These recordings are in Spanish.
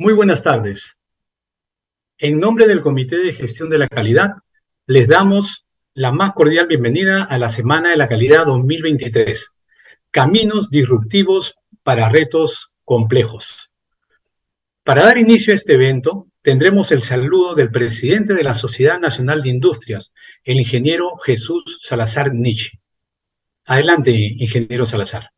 Muy buenas tardes. En nombre del Comité de Gestión de la Calidad, les damos la más cordial bienvenida a la Semana de la Calidad 2023. Caminos disruptivos para retos complejos. Para dar inicio a este evento, tendremos el saludo del presidente de la Sociedad Nacional de Industrias, el ingeniero Jesús Salazar Nichi. Adelante, ingeniero Salazar.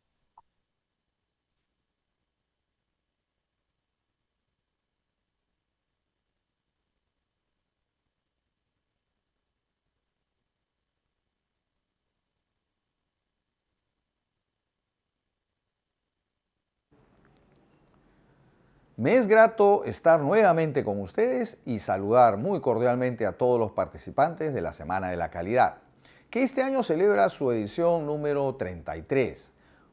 Me es grato estar nuevamente con ustedes y saludar muy cordialmente a todos los participantes de la Semana de la Calidad, que este año celebra su edición número 33,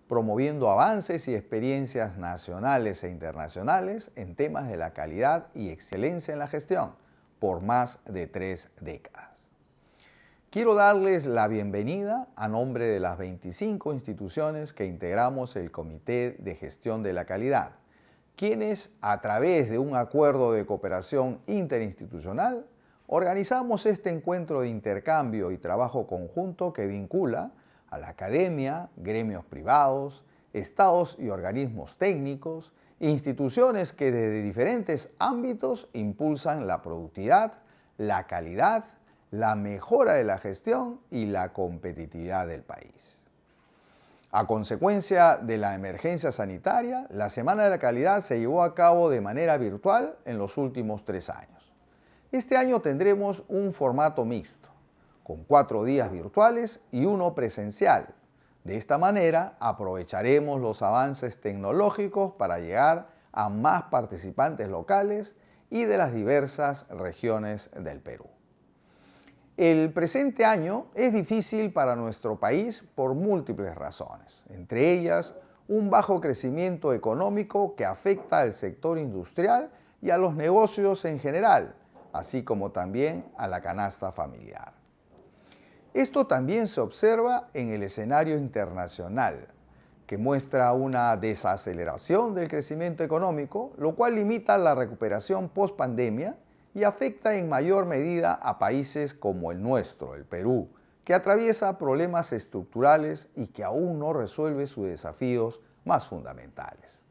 promoviendo avances y experiencias nacionales e internacionales en temas de la calidad y excelencia en la gestión por más de 3 décadas. Quiero darles la bienvenida a nombre de las 25 instituciones que integramos el Comité de Gestión de la Calidad, quienes, a través de un acuerdo de cooperación interinstitucional, organizamos este encuentro de intercambio y trabajo conjunto que vincula a la academia, gremios privados, estados y organismos técnicos, instituciones que desde diferentes ámbitos impulsan la productividad, la calidad, la mejora de la gestión y la competitividad del país. A consecuencia de la emergencia sanitaria, la Semana de la Calidad se llevó a cabo de manera virtual en los últimos 3 años. Este año tendremos un formato mixto, con 4 días virtuales y 1 presencial. De esta manera, aprovecharemos los avances tecnológicos para llegar a más participantes locales y de las diversas regiones del Perú. El presente año es difícil para nuestro país por múltiples razones, entre ellas un bajo crecimiento económico que afecta al sector industrial y a los negocios en general, así como también a la canasta familiar. Esto también se observa en el escenario internacional, que muestra una desaceleración del crecimiento económico, lo cual limita la recuperación post-pandemia y afecta en mayor medida a países como el nuestro, el Perú, que atraviesa problemas estructurales y que aún no resuelve sus desafíos más fundamentales.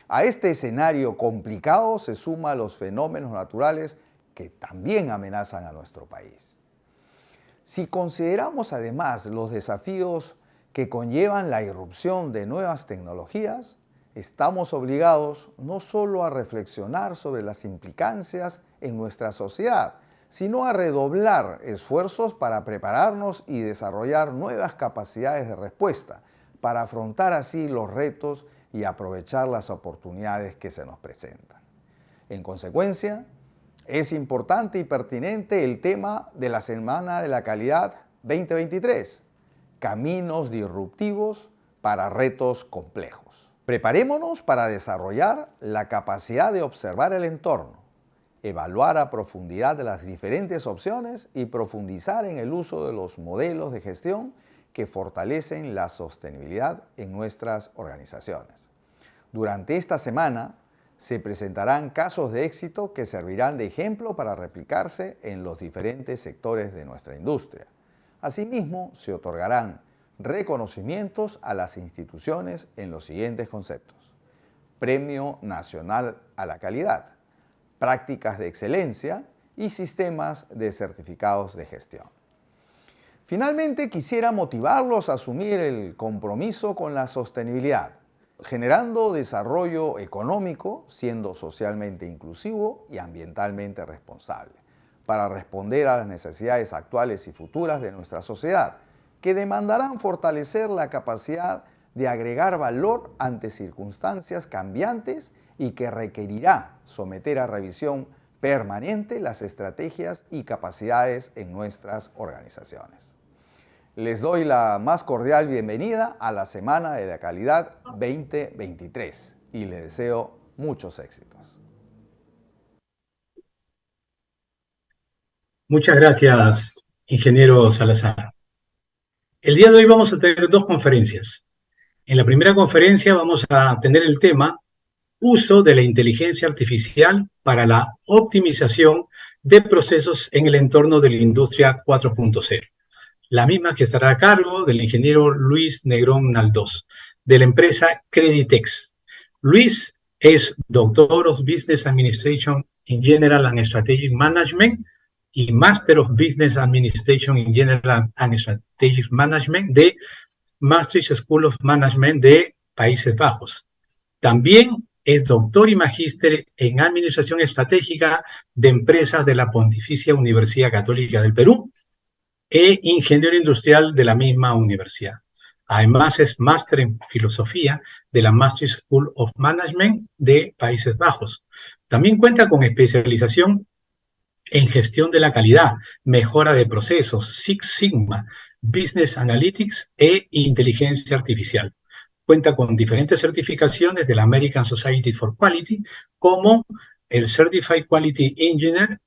A este escenario complicado se suman los fenómenos naturales que también amenazan a nuestro país. Si consideramos además los desafíos que conllevan la irrupción de nuevas tecnologías, estamos obligados no solo a reflexionar sobre las implicancias en nuestra sociedad, sino a redoblar esfuerzos para prepararnos y desarrollar nuevas capacidades de respuesta, para afrontar así los retos y aprovechar las oportunidades que se nos presentan. En consecuencia, es importante y pertinente el tema de la Semana de la Calidad 2023, Caminos disruptivos para retos complejos. Preparémonos para desarrollar la capacidad de observar el entorno, evaluar a profundidad las diferentes opciones y profundizar en el uso de los modelos de gestión que fortalecen la sostenibilidad en nuestras organizaciones. Durante esta semana se presentarán casos de éxito que servirán de ejemplo para replicarse en los diferentes sectores de nuestra industria. Asimismo, se otorgarán reconocimientos a las instituciones en los siguientes conceptos: Premio Nacional a la Calidad, prácticas de excelencia y sistemas de certificados de gestión. Finalmente, quisiera motivarlos a asumir el compromiso con la sostenibilidad, generando desarrollo económico, siendo socialmente inclusivo y ambientalmente responsable, para responder a las necesidades actuales y futuras de nuestra sociedad, que demandarán fortalecer la capacidad de agregar valor ante circunstancias cambiantes y que requerirá someter a revisión permanente las estrategias y capacidades en nuestras organizaciones. Les doy la más cordial bienvenida a la Semana de la Calidad 2023 y les deseo muchos éxitos. Muchas gracias, ingeniero Salazar. El día de hoy vamos a tener 2 conferencias. En la primera conferencia vamos a tener el tema uso de la inteligencia artificial para la optimización de procesos en el entorno de la industria 4.0. La misma que estará a cargo del ingeniero Luis Negrón Naldós, de la empresa Creditex. Luis es Doctor of Business Administration in General and Strategic Management y Master of Business Administration in General and Strategic Management de Maastricht School of Management de Países Bajos. También es doctor y magíster en Administración Estratégica de Empresas de la Pontificia Universidad Católica del Perú e ingeniero industrial de la misma universidad. Además es máster en Filosofía de la Maastricht School of Management de Países Bajos. También cuenta con especialización en gestión de la calidad, mejora de procesos, Six Sigma, Business Analytics e inteligencia artificial. Cuenta con diferentes certificaciones de la American Society for Quality, como el Certified Quality Engineer,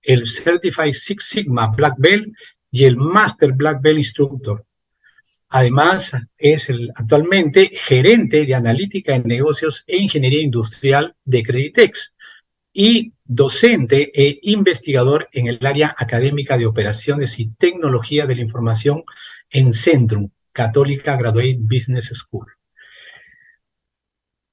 el Certified Six Sigma Black Belt y el Master Black Belt Instructor. Además, es actualmente gerente de analítica en negocios e ingeniería industrial de Creditex y docente e investigador en el área académica de operaciones y tecnología de la información en Centrum, Católica Graduate Business School.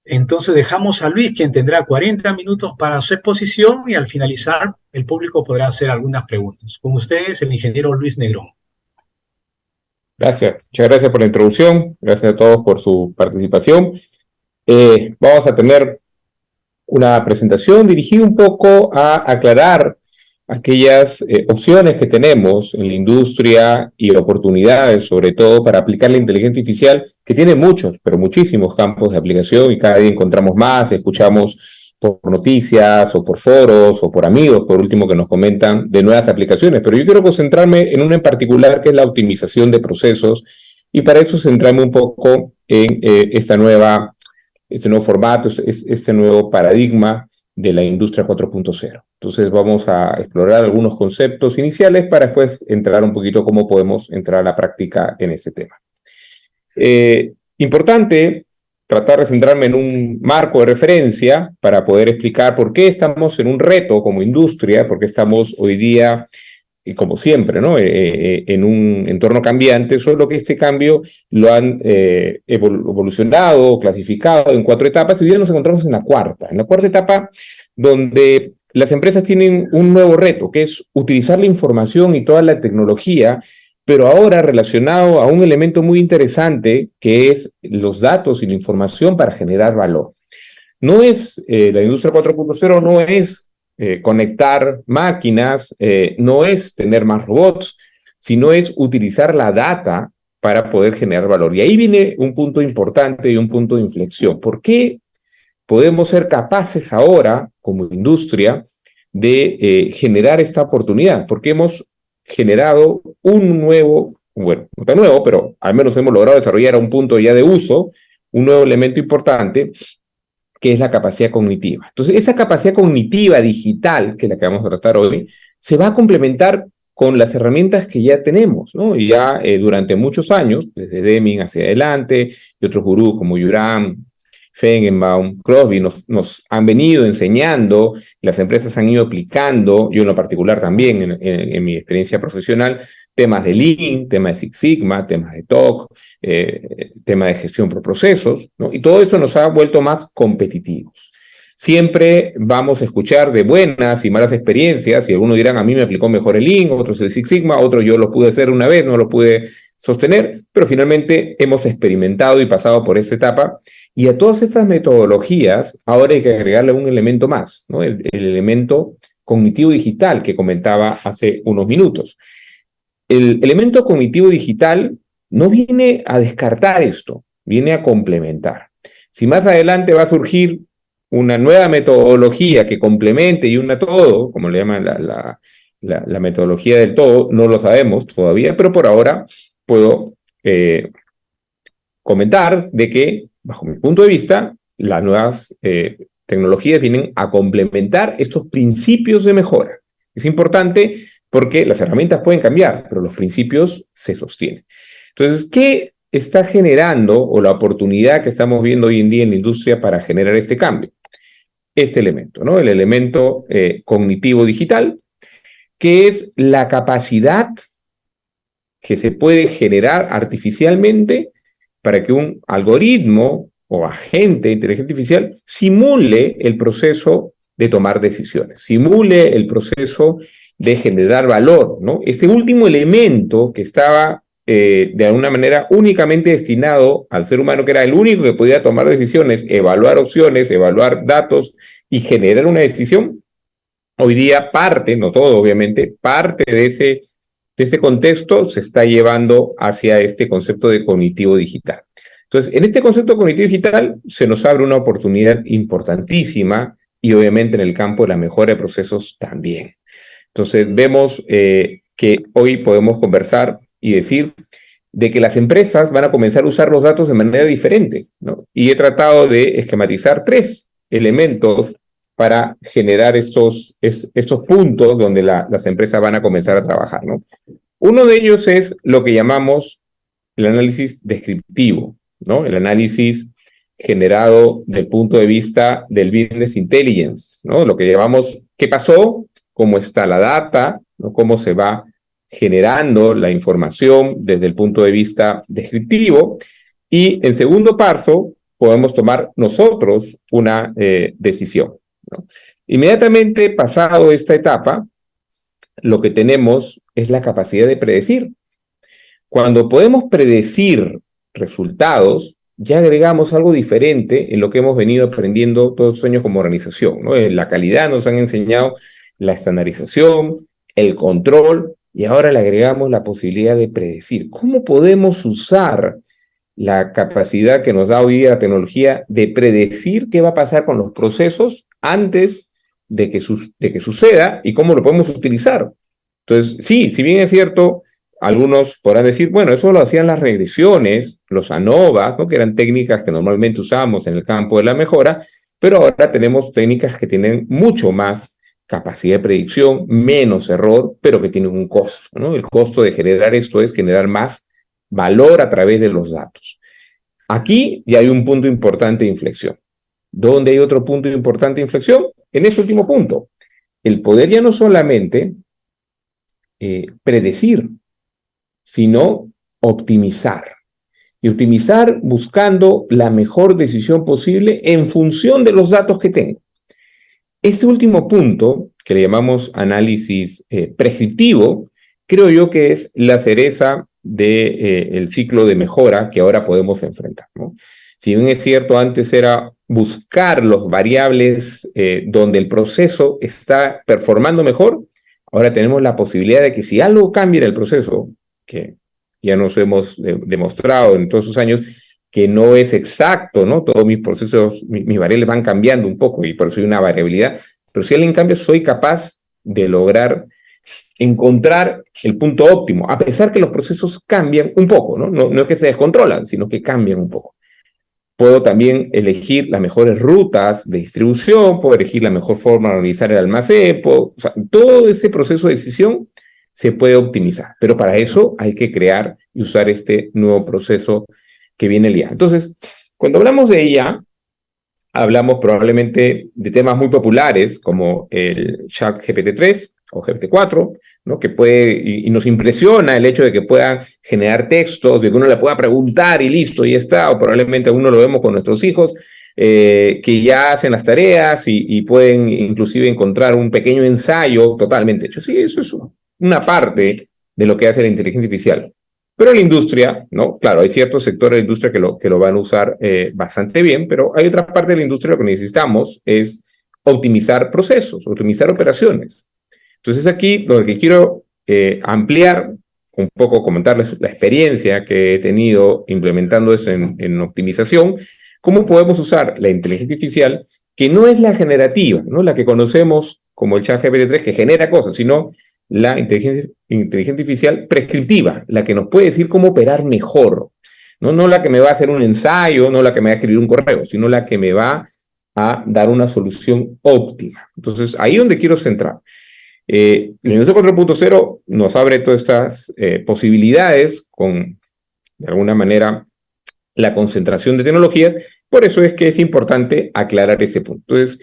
Entonces dejamos a Luis, quien tendrá 40 minutos para su exposición y al finalizar el público podrá hacer algunas preguntas. Con ustedes, el ingeniero Luis Negrón. Gracias, muchas gracias por la introducción, gracias a todos por su participación. Vamos a tener una presentación dirigida un poco a aclarar aquellas opciones que tenemos en la industria y oportunidades, sobre todo para aplicar la inteligencia artificial, que tiene muchos, pero muchísimos campos de aplicación y cada día encontramos más, escuchamos por noticias o por foros o por amigos, por último, que nos comentan de nuevas aplicaciones. Pero yo quiero concentrarme en una en particular, que es la optimización de procesos, y para eso centrarme un poco en este nuevo formato, este nuevo paradigma de la industria 4.0. Entonces vamos a explorar algunos conceptos iniciales para después entrar un poquito cómo podemos entrar a la práctica en este tema. Importante tratar de centrarme en un marco de referencia para poder explicar por qué estamos en un reto como industria, por qué estamos hoy día, y como siempre, ¿no? En un entorno cambiante, solo que este cambio lo han evolucionado, clasificado en 4 etapas, y hoy día nos encontramos en la cuarta etapa, donde las empresas tienen un nuevo reto, que es utilizar la información y toda la tecnología, pero ahora relacionado a un elemento muy interesante, que es los datos y la información para generar valor. No es, la industria 4.0 no es conectar máquinas, no es tener más robots, sino es utilizar la data para poder generar valor. Y ahí viene un punto importante y un punto de inflexión. ¿Por qué podemos ser capaces ahora, como industria, de generar esta oportunidad? Porque hemos generado un nuevo, bueno, no tan nuevo, pero al menos hemos logrado desarrollar a un punto ya de uso, un nuevo elemento importante, que es la capacidad cognitiva. Entonces, esa capacidad cognitiva digital, que es la que vamos a tratar hoy, se va a complementar con las herramientas que ya tenemos, ¿no? Y ya durante muchos años, desde Deming hacia adelante, y otros gurús como Yuram, Feigenbaum, Crosby, nos han venido enseñando, las empresas han ido aplicando, yo en lo particular también en mi experiencia profesional, temas de Lean, temas de Six Sigma, temas de TOC, temas de gestión por procesos, ¿no? Y todo eso nos ha vuelto más competitivos. Siempre vamos a escuchar de buenas y malas experiencias, y algunos dirán, a mí me aplicó mejor el Lean, otros el Six Sigma, otros yo lo pude hacer una vez, no lo pude sostener, pero finalmente hemos experimentado y pasado por esta etapa, y a todas estas metodologías ahora hay que agregarle un elemento más, ¿no? El elemento cognitivo digital que comentaba hace unos minutos. El elemento cognitivo digital no viene a descartar esto, viene a complementar. Si más adelante va a surgir una nueva metodología que complemente y una todo, como le llaman la metodología del todo, no lo sabemos todavía, pero por ahora puedo comentar de que, bajo mi punto de vista, las nuevas tecnologías vienen a complementar estos principios de mejora. Es importante porque las herramientas pueden cambiar, pero los principios se sostienen. Entonces, ¿qué está generando, o la oportunidad que estamos viendo hoy en día en la industria para generar este cambio? Este elemento, ¿no? El elemento cognitivo digital, que es la capacidad que se puede generar artificialmente para que un algoritmo o agente de inteligencia artificial simule el proceso de tomar decisiones, simule el proceso de generar valor, ¿no? Este último elemento que estaba de alguna manera únicamente destinado al ser humano, que era el único que podía tomar decisiones, evaluar opciones, evaluar datos y generar una decisión, hoy día parte, no todo obviamente, parte de ese contexto se está llevando hacia este concepto de cognitivo digital. Entonces, en este concepto cognitivo digital se nos abre una oportunidad importantísima y obviamente en el campo de la mejora de procesos también. Entonces, vemos que hoy podemos conversar y decir de que las empresas van a comenzar a usar los datos de manera diferente, ¿no? Y he tratado de esquematizar 3 elementos para generar estos puntos donde las empresas van a comenzar a trabajar, ¿no? Uno de ellos es lo que llamamos el análisis descriptivo, ¿no? El análisis generado del punto de vista del business intelligence, ¿no? Lo que llamamos qué pasó, cómo está la data, ¿no? Cómo se va generando la información desde el punto de vista descriptivo. Y en segundo paso, podemos tomar nosotros una decisión, ¿no? Inmediatamente pasado esta etapa, lo que tenemos es la capacidad de predecir. Cuando podemos predecir resultados, ya agregamos algo diferente en lo que hemos venido aprendiendo todos los años como organización, ¿no? En la calidad nos han enseñado la estandarización, el control, y ahora le agregamos la posibilidad de predecir. ¿Cómo podemos usar la capacidad que nos da hoy día la tecnología de predecir qué va a pasar con los procesos antes de que suceda y cómo lo podemos utilizar? Entonces, sí, si bien es cierto, algunos podrán decir, bueno, eso lo hacían las regresiones, los ANOVAs, ¿no? Que eran técnicas que normalmente usamos en el campo de la mejora, pero ahora tenemos técnicas que tienen mucho más capacidad de predicción, menos error, pero que tienen un costo, ¿no? El costo de generar esto es generar más valor a través de los datos. Aquí ya hay un punto importante de inflexión. ¿Dónde hay otro punto importante de inflexión? En ese último punto. El poder ya no solamente predecir, sino optimizar. Y optimizar buscando la mejor decisión posible en función de los datos que tengo. Este último punto, que le llamamos análisis prescriptivo, creo yo que es la cereza del ciclo de mejora que ahora podemos enfrentar, ¿no? Si bien es cierto, antes era buscar los variables donde el proceso está performando mejor, ahora tenemos la posibilidad de que si algo cambia en el proceso, que ya nos hemos demostrado en todos esos años, que no es exacto, ¿no? Todos mis procesos, mis variables van cambiando un poco y por eso hay una variabilidad, pero si alguien cambia, soy capaz de lograr encontrar el punto óptimo, a pesar que los procesos cambian un poco, ¿no? No es que se descontrolan, sino que cambian un poco. Puedo también elegir las mejores rutas de distribución, puedo elegir la mejor forma de organizar el almacén, o sea, todo ese proceso de decisión se puede optimizar, pero para eso hay que crear y usar este nuevo proceso que viene el IA. Entonces, cuando hablamos de IA, hablamos probablemente de temas muy populares como el ChatGPT-3 o GPT-4, ¿no? Que puede, y nos impresiona el hecho de que puedan generar textos, de que uno le pueda preguntar y listo, y está, o probablemente uno lo vemos con nuestros hijos, que ya hacen las tareas y pueden inclusive encontrar un pequeño ensayo totalmente hecho. Sí, eso es una parte de lo que hace la inteligencia artificial. Pero la industria, ¿no? Claro, hay ciertos sectores de la industria que lo van a usar bastante bien, pero hay otra parte de la industria lo que necesitamos es optimizar procesos, optimizar operaciones. Entonces aquí lo que quiero ampliar, un poco comentarles la experiencia que he tenido implementando eso en optimización, cómo podemos usar la inteligencia artificial, que no es la generativa, ¿no? La que conocemos como el ChatGPT-3 que genera cosas, sino la inteligencia artificial prescriptiva, la que nos puede decir cómo operar mejor, ¿no? No la que me va a hacer un ensayo, no la que me va a escribir un correo, sino la que me va a dar una solución óptima. Entonces, ahí es donde quiero centrar. La industria 4.0 nos abre todas estas posibilidades con de alguna manera, la concentración de tecnologías. Por eso es que es importante aclarar ese punto. Entonces,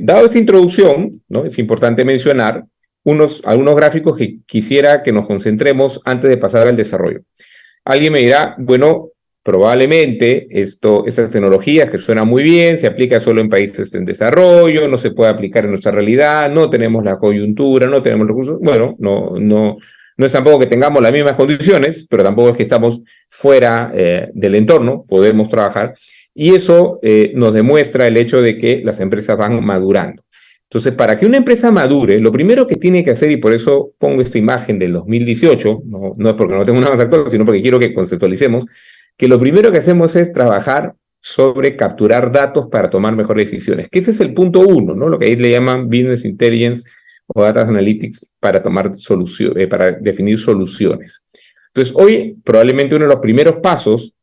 dado esta introducción, ¿no? Es importante mencionar algunos gráficos que quisiera que nos concentremos antes de pasar al desarrollo. Alguien me dirá, bueno, probablemente esas tecnologías que suenan muy bien, se aplica solo en países en desarrollo, no se puede aplicar en nuestra realidad, no tenemos la coyuntura, no tenemos recursos. Bueno, no es tampoco que tengamos las mismas condiciones, pero tampoco es que estamos fuera del entorno, podemos trabajar. Y eso nos demuestra el hecho de que las empresas van madurando. Entonces, para que una empresa madure, lo primero que tiene que hacer, y por eso pongo esta imagen del 2018, no es porque no tengo una más actual, sino porque quiero que conceptualicemos, que lo primero que hacemos es trabajar sobre capturar datos para tomar mejores decisiones, que ese es el punto uno, ¿no? Lo que ahí le llaman Business Intelligence o Data Analytics para para definir soluciones. Entonces, hoy probablemente uno de los primeros pasos,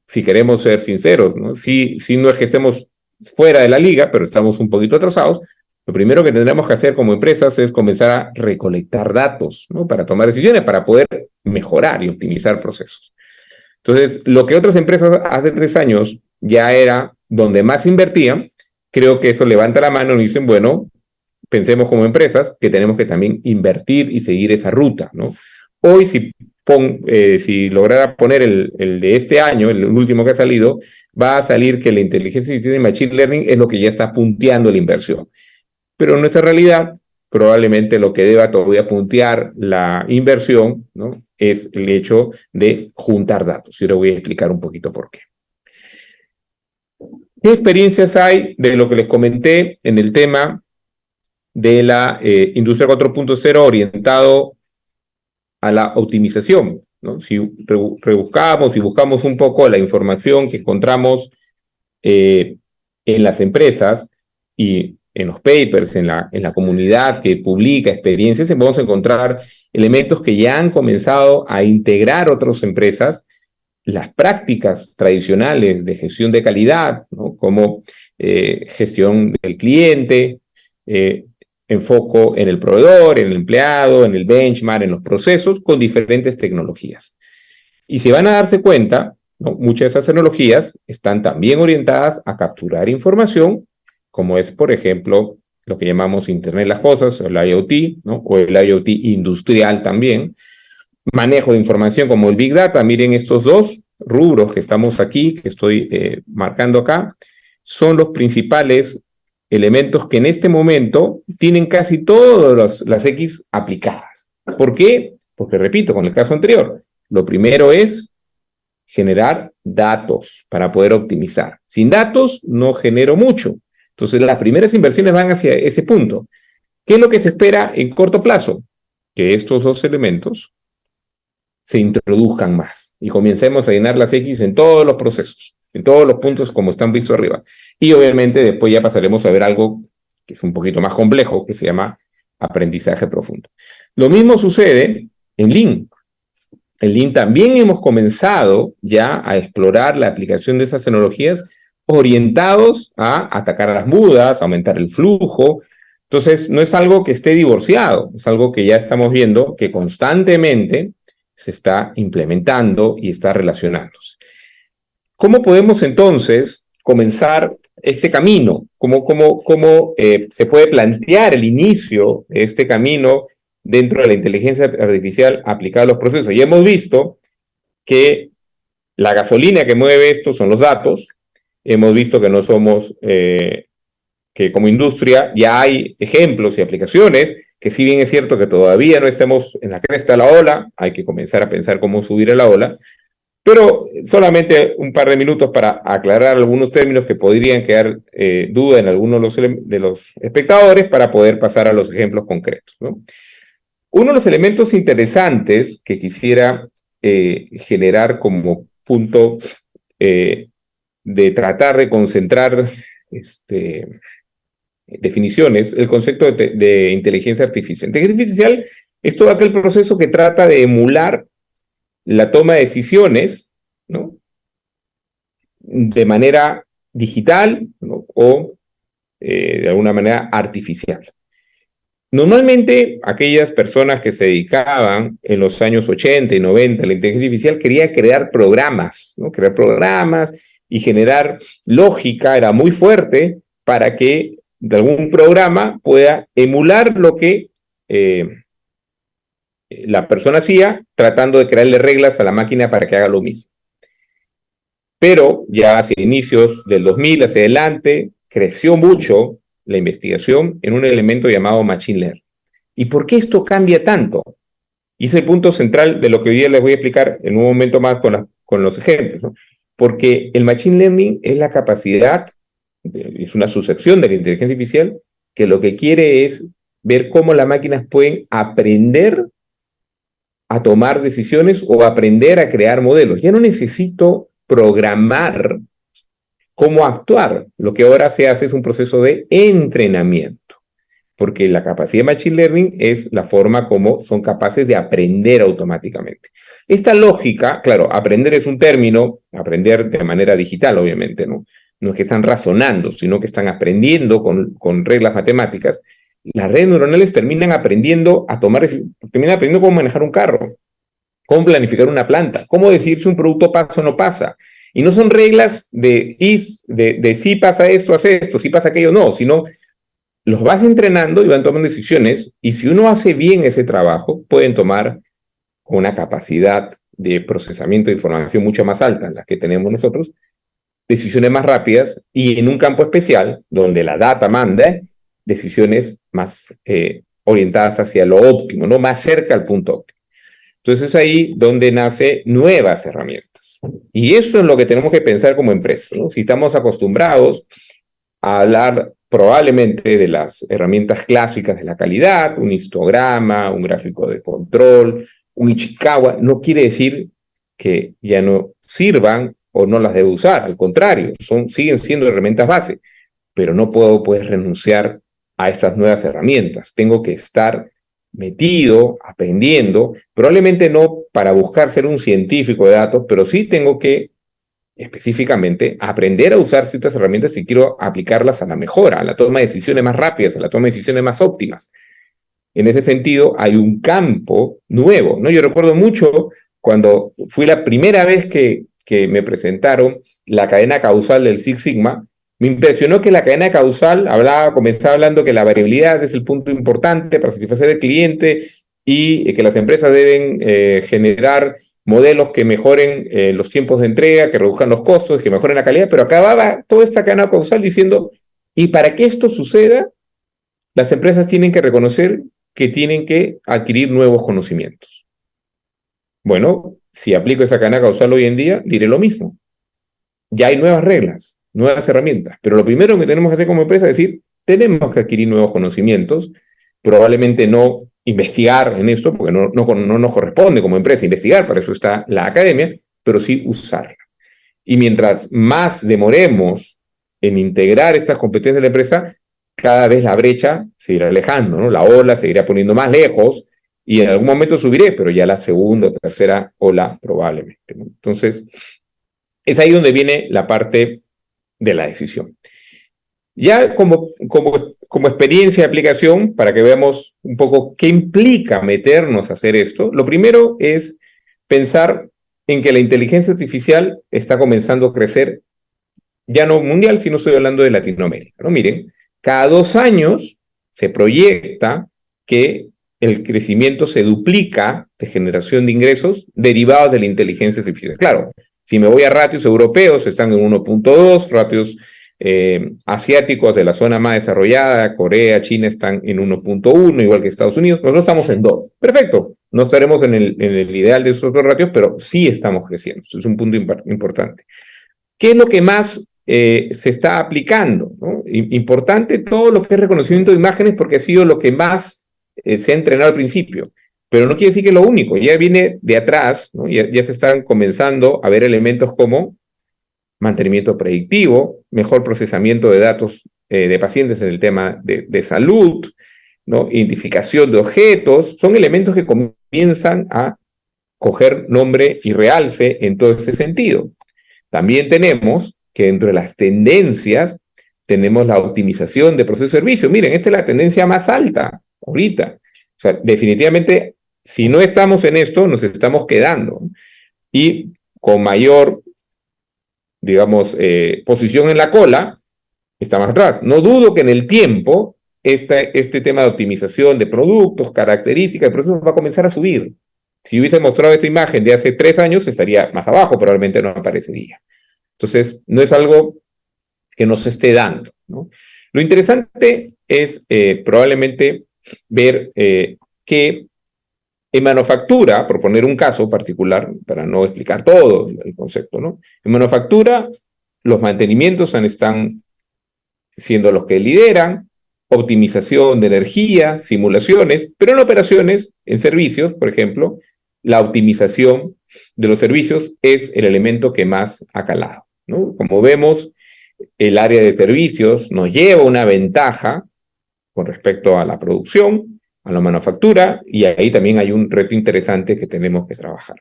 si queremos ser sinceros, ¿no? Si no es que estemos fuera de la liga, pero estamos un poquito atrasados, lo primero que tendremos que hacer como empresas es comenzar a recolectar datos, ¿no? Para tomar decisiones, para poder mejorar y optimizar procesos. Entonces, lo que otras empresas hace 3 años ya era donde más invertían, creo que eso levanta la mano y dicen, bueno, pensemos como empresas que tenemos que también invertir y seguir esa ruta, ¿no? Hoy, si lograra poner el de este año, el último que ha salido, va a salir que la inteligencia artificial y machine learning es lo que ya está punteando la inversión. Pero en nuestra realidad, probablemente lo que deba todavía puntear la inversión, ¿no? Es el hecho de juntar datos. Y ahora voy a explicar un poquito por qué. ¿Qué experiencias hay de lo que les comenté en el tema de la industria 4.0 orientado a la optimización, ¿no? Si rebuscamos y buscamos un poco la información que encontramos en las empresas y en los papers, en la comunidad que publica experiencias, vamos a encontrar elementos que ya han comenzado a integrar otras empresas, las prácticas tradicionales de gestión de calidad, ¿no? Como gestión del cliente, enfoco en el proveedor, en el empleado, en el benchmark, en los procesos, con diferentes tecnologías. Y si van a darse cuenta, ¿no? Muchas de esas tecnologías están también orientadas a capturar información, como es, por ejemplo, lo que llamamos Internet de las Cosas, o el IoT, ¿no? O el IoT industrial también. Manejo de información como el Big Data. Miren, estos dos rubros que estamos aquí, que estoy marcando acá, son los principales elementos que en este momento tienen casi todas las X aplicadas. ¿Por qué? Porque, repito, con el caso anterior, lo primero es generar datos para poder optimizar. Sin datos no genero mucho. Entonces, las primeras inversiones van hacia ese punto. ¿Qué es lo que se espera en corto plazo? Que estos dos elementos se introduzcan más y comencemos a llenar las X en todos los procesos, en todos los puntos como están vistos arriba. Y obviamente después ya pasaremos a ver algo que es un poquito más complejo, que se llama aprendizaje profundo. Lo mismo sucede en Lean. En Lean también hemos comenzado ya a explorar la aplicación de esas tecnologías orientados a atacar a las mudas, aumentar el flujo. Entonces, no es algo que esté divorciado, es algo que ya estamos viendo que constantemente se está implementando y está relacionándose. ¿Cómo podemos entonces comenzar este camino? ¿Cómo se puede plantear el inicio de este camino dentro de la inteligencia artificial aplicada a los procesos? Ya hemos visto que la gasolina que mueve esto son los datos. Hemos visto que no somos, que como industria ya hay ejemplos y aplicaciones, que si bien es cierto que todavía no estemos en la cresta de la ola, hay que comenzar a pensar cómo subir a la ola, pero solamente un par de minutos para aclarar algunos términos que podrían quedar duda en algunos de los espectadores para poder pasar a los ejemplos concretos, ¿no? Uno de los elementos interesantes que quisiera generar como punto de tratar de concentrar definiciones, el concepto de inteligencia artificial. Inteligencia artificial es todo aquel proceso que trata de emular la toma de decisiones, ¿no? De manera digital, ¿no? O de alguna manera artificial. Normalmente, aquellas personas que se dedicaban en los años 80 y 90 a la inteligencia artificial querían crear programas, ¿no? Crear programas y generar lógica, era muy fuerte para que de algún programa pueda emular lo que la persona hacía, tratando de crearle reglas a la máquina para que haga lo mismo. Pero ya hacia inicios del 2000 hacia adelante, creció mucho la investigación en un elemento llamado Machine Learning. ¿Y por qué esto cambia tanto? Y es el punto central de lo que hoy día les voy a explicar en un momento más con los ejemplos, ¿no? Porque el Machine Learning es la capacidad, es una subsección de la inteligencia artificial, que lo que quiere es ver cómo las máquinas pueden aprender a tomar decisiones o aprender a crear modelos. Ya no necesito programar cómo actuar. Lo que ahora se hace es un proceso de entrenamiento, porque la capacidad de Machine Learning es la forma como son capaces de aprender automáticamente. Esta lógica, claro, aprender es un término, aprender de manera digital, obviamente, ¿no? No es que están razonando, sino que están aprendiendo con reglas matemáticas. Las redes neuronales terminan aprendiendo terminan aprendiendo cómo manejar un carro, cómo planificar una planta, cómo decidir si un producto pasa o no pasa. Y no son reglas de si pasa esto, hace esto, si pasa aquello, no, sino los vas entrenando y van tomando decisiones, y si uno hace bien ese trabajo, pueden tomar una capacidad de procesamiento de información mucho más alta, la que tenemos nosotros, decisiones más rápidas, y en un campo especial, donde la data manda, decisiones más orientadas hacia lo óptimo, ¿no? Más cerca al punto óptimo. Entonces es ahí donde nacen nuevas herramientas. Y eso es lo que tenemos que pensar como empresa, ¿no? Si estamos acostumbrados a hablar probablemente de las herramientas clásicas de la calidad, un histograma, un gráfico de control, un Ichikawa, no quiere decir que ya no sirvan o no las debo usar, al contrario, siguen siendo herramientas base, pero no puedo pues renunciar a estas nuevas herramientas. Tengo que estar metido, aprendiendo, probablemente no para buscar ser un científico de datos, pero sí tengo que específicamente aprender a usar ciertas herramientas si quiero aplicarlas a la mejora, a la toma de decisiones más rápidas, a la toma de decisiones más óptimas. En ese sentido, hay un campo nuevo, ¿no? Yo recuerdo mucho cuando fui la primera vez que me presentaron la cadena causal del Six Sigma. Me impresionó que la cadena causal comenzaba hablando que la variabilidad es el punto importante para satisfacer al cliente y que las empresas deben generar modelos que mejoren los tiempos de entrega, que reduzcan los costos, que mejoren la calidad, pero acababa toda esta cadena causal diciendo, y para que esto suceda, las empresas tienen que reconocer que tienen que adquirir nuevos conocimientos. Bueno, si aplico esa cadena causal hoy en día, diré lo mismo. Ya hay nuevas reglas, nuevas herramientas, pero lo primero que tenemos que hacer como empresa es decir, tenemos que adquirir nuevos conocimientos, probablemente no investigar en esto, porque no nos corresponde como empresa investigar, para eso está la academia, pero sí usarla. Y mientras más demoremos en integrar estas competencias de la empresa, cada vez la brecha se irá alejando, ¿no? La ola se irá poniendo más lejos y en algún momento subiré, pero ya la segunda o tercera ola probablemente, ¿no? Entonces, es ahí donde viene la parte de la decisión. Ya como experiencia de aplicación, para que veamos un poco qué implica meternos a hacer esto, lo primero es pensar en que la inteligencia artificial está comenzando a crecer, ya no mundial, sino estoy hablando de Latinoamérica, ¿no? Miren, cada 2 años se proyecta que el crecimiento se duplica de generación de ingresos derivados de la inteligencia artificial. Claro, si me voy a ratios europeos, están en 1.2, ratios asiáticos de la zona más desarrollada, Corea, China, están en 1.1, igual que Estados Unidos. Nosotros estamos en 2. Perfecto. No estaremos en el ideal de esos 2 ratios, pero sí estamos creciendo. Eso es un punto importante. ¿Qué es lo que más se está aplicando, ¿no? Importante todo lo que es reconocimiento de imágenes, porque ha sido lo que más se ha entrenado al principio. Pero no quiere decir que es lo único. Ya viene de atrás, ¿no? Ya se están comenzando a ver elementos como mantenimiento predictivo, mejor procesamiento de datos de pacientes en el tema de salud, ¿no? Identificación de objetos, son elementos que comienzan a coger nombre y realce en todo ese sentido. También tenemos que dentro de las tendencias tenemos la optimización de procesos de servicio. Miren, esta es la tendencia más alta ahorita. O sea, definitivamente, si no estamos en esto, nos estamos quedando. Y con mayor, digamos, posición en la cola, está más atrás. No dudo que en el tiempo este tema de optimización de productos, características, de procesos va a comenzar a subir. Si hubiese mostrado esa imagen de hace 3 años, estaría más abajo, probablemente no aparecería. Entonces, no es algo que nos esté dando, ¿no? Lo interesante es probablemente ver que en manufactura, por poner un caso particular, para no explicar todo el concepto, ¿no? En manufactura, los mantenimientos están siendo los que lideran, optimización de energía, simulaciones, pero en operaciones, en servicios, por ejemplo, la optimización de los servicios es el elemento que más ha calado, ¿no? Como vemos, el área de servicios nos lleva una ventaja con respecto a la producción, a la manufactura, y ahí también hay un reto interesante que tenemos que trabajar.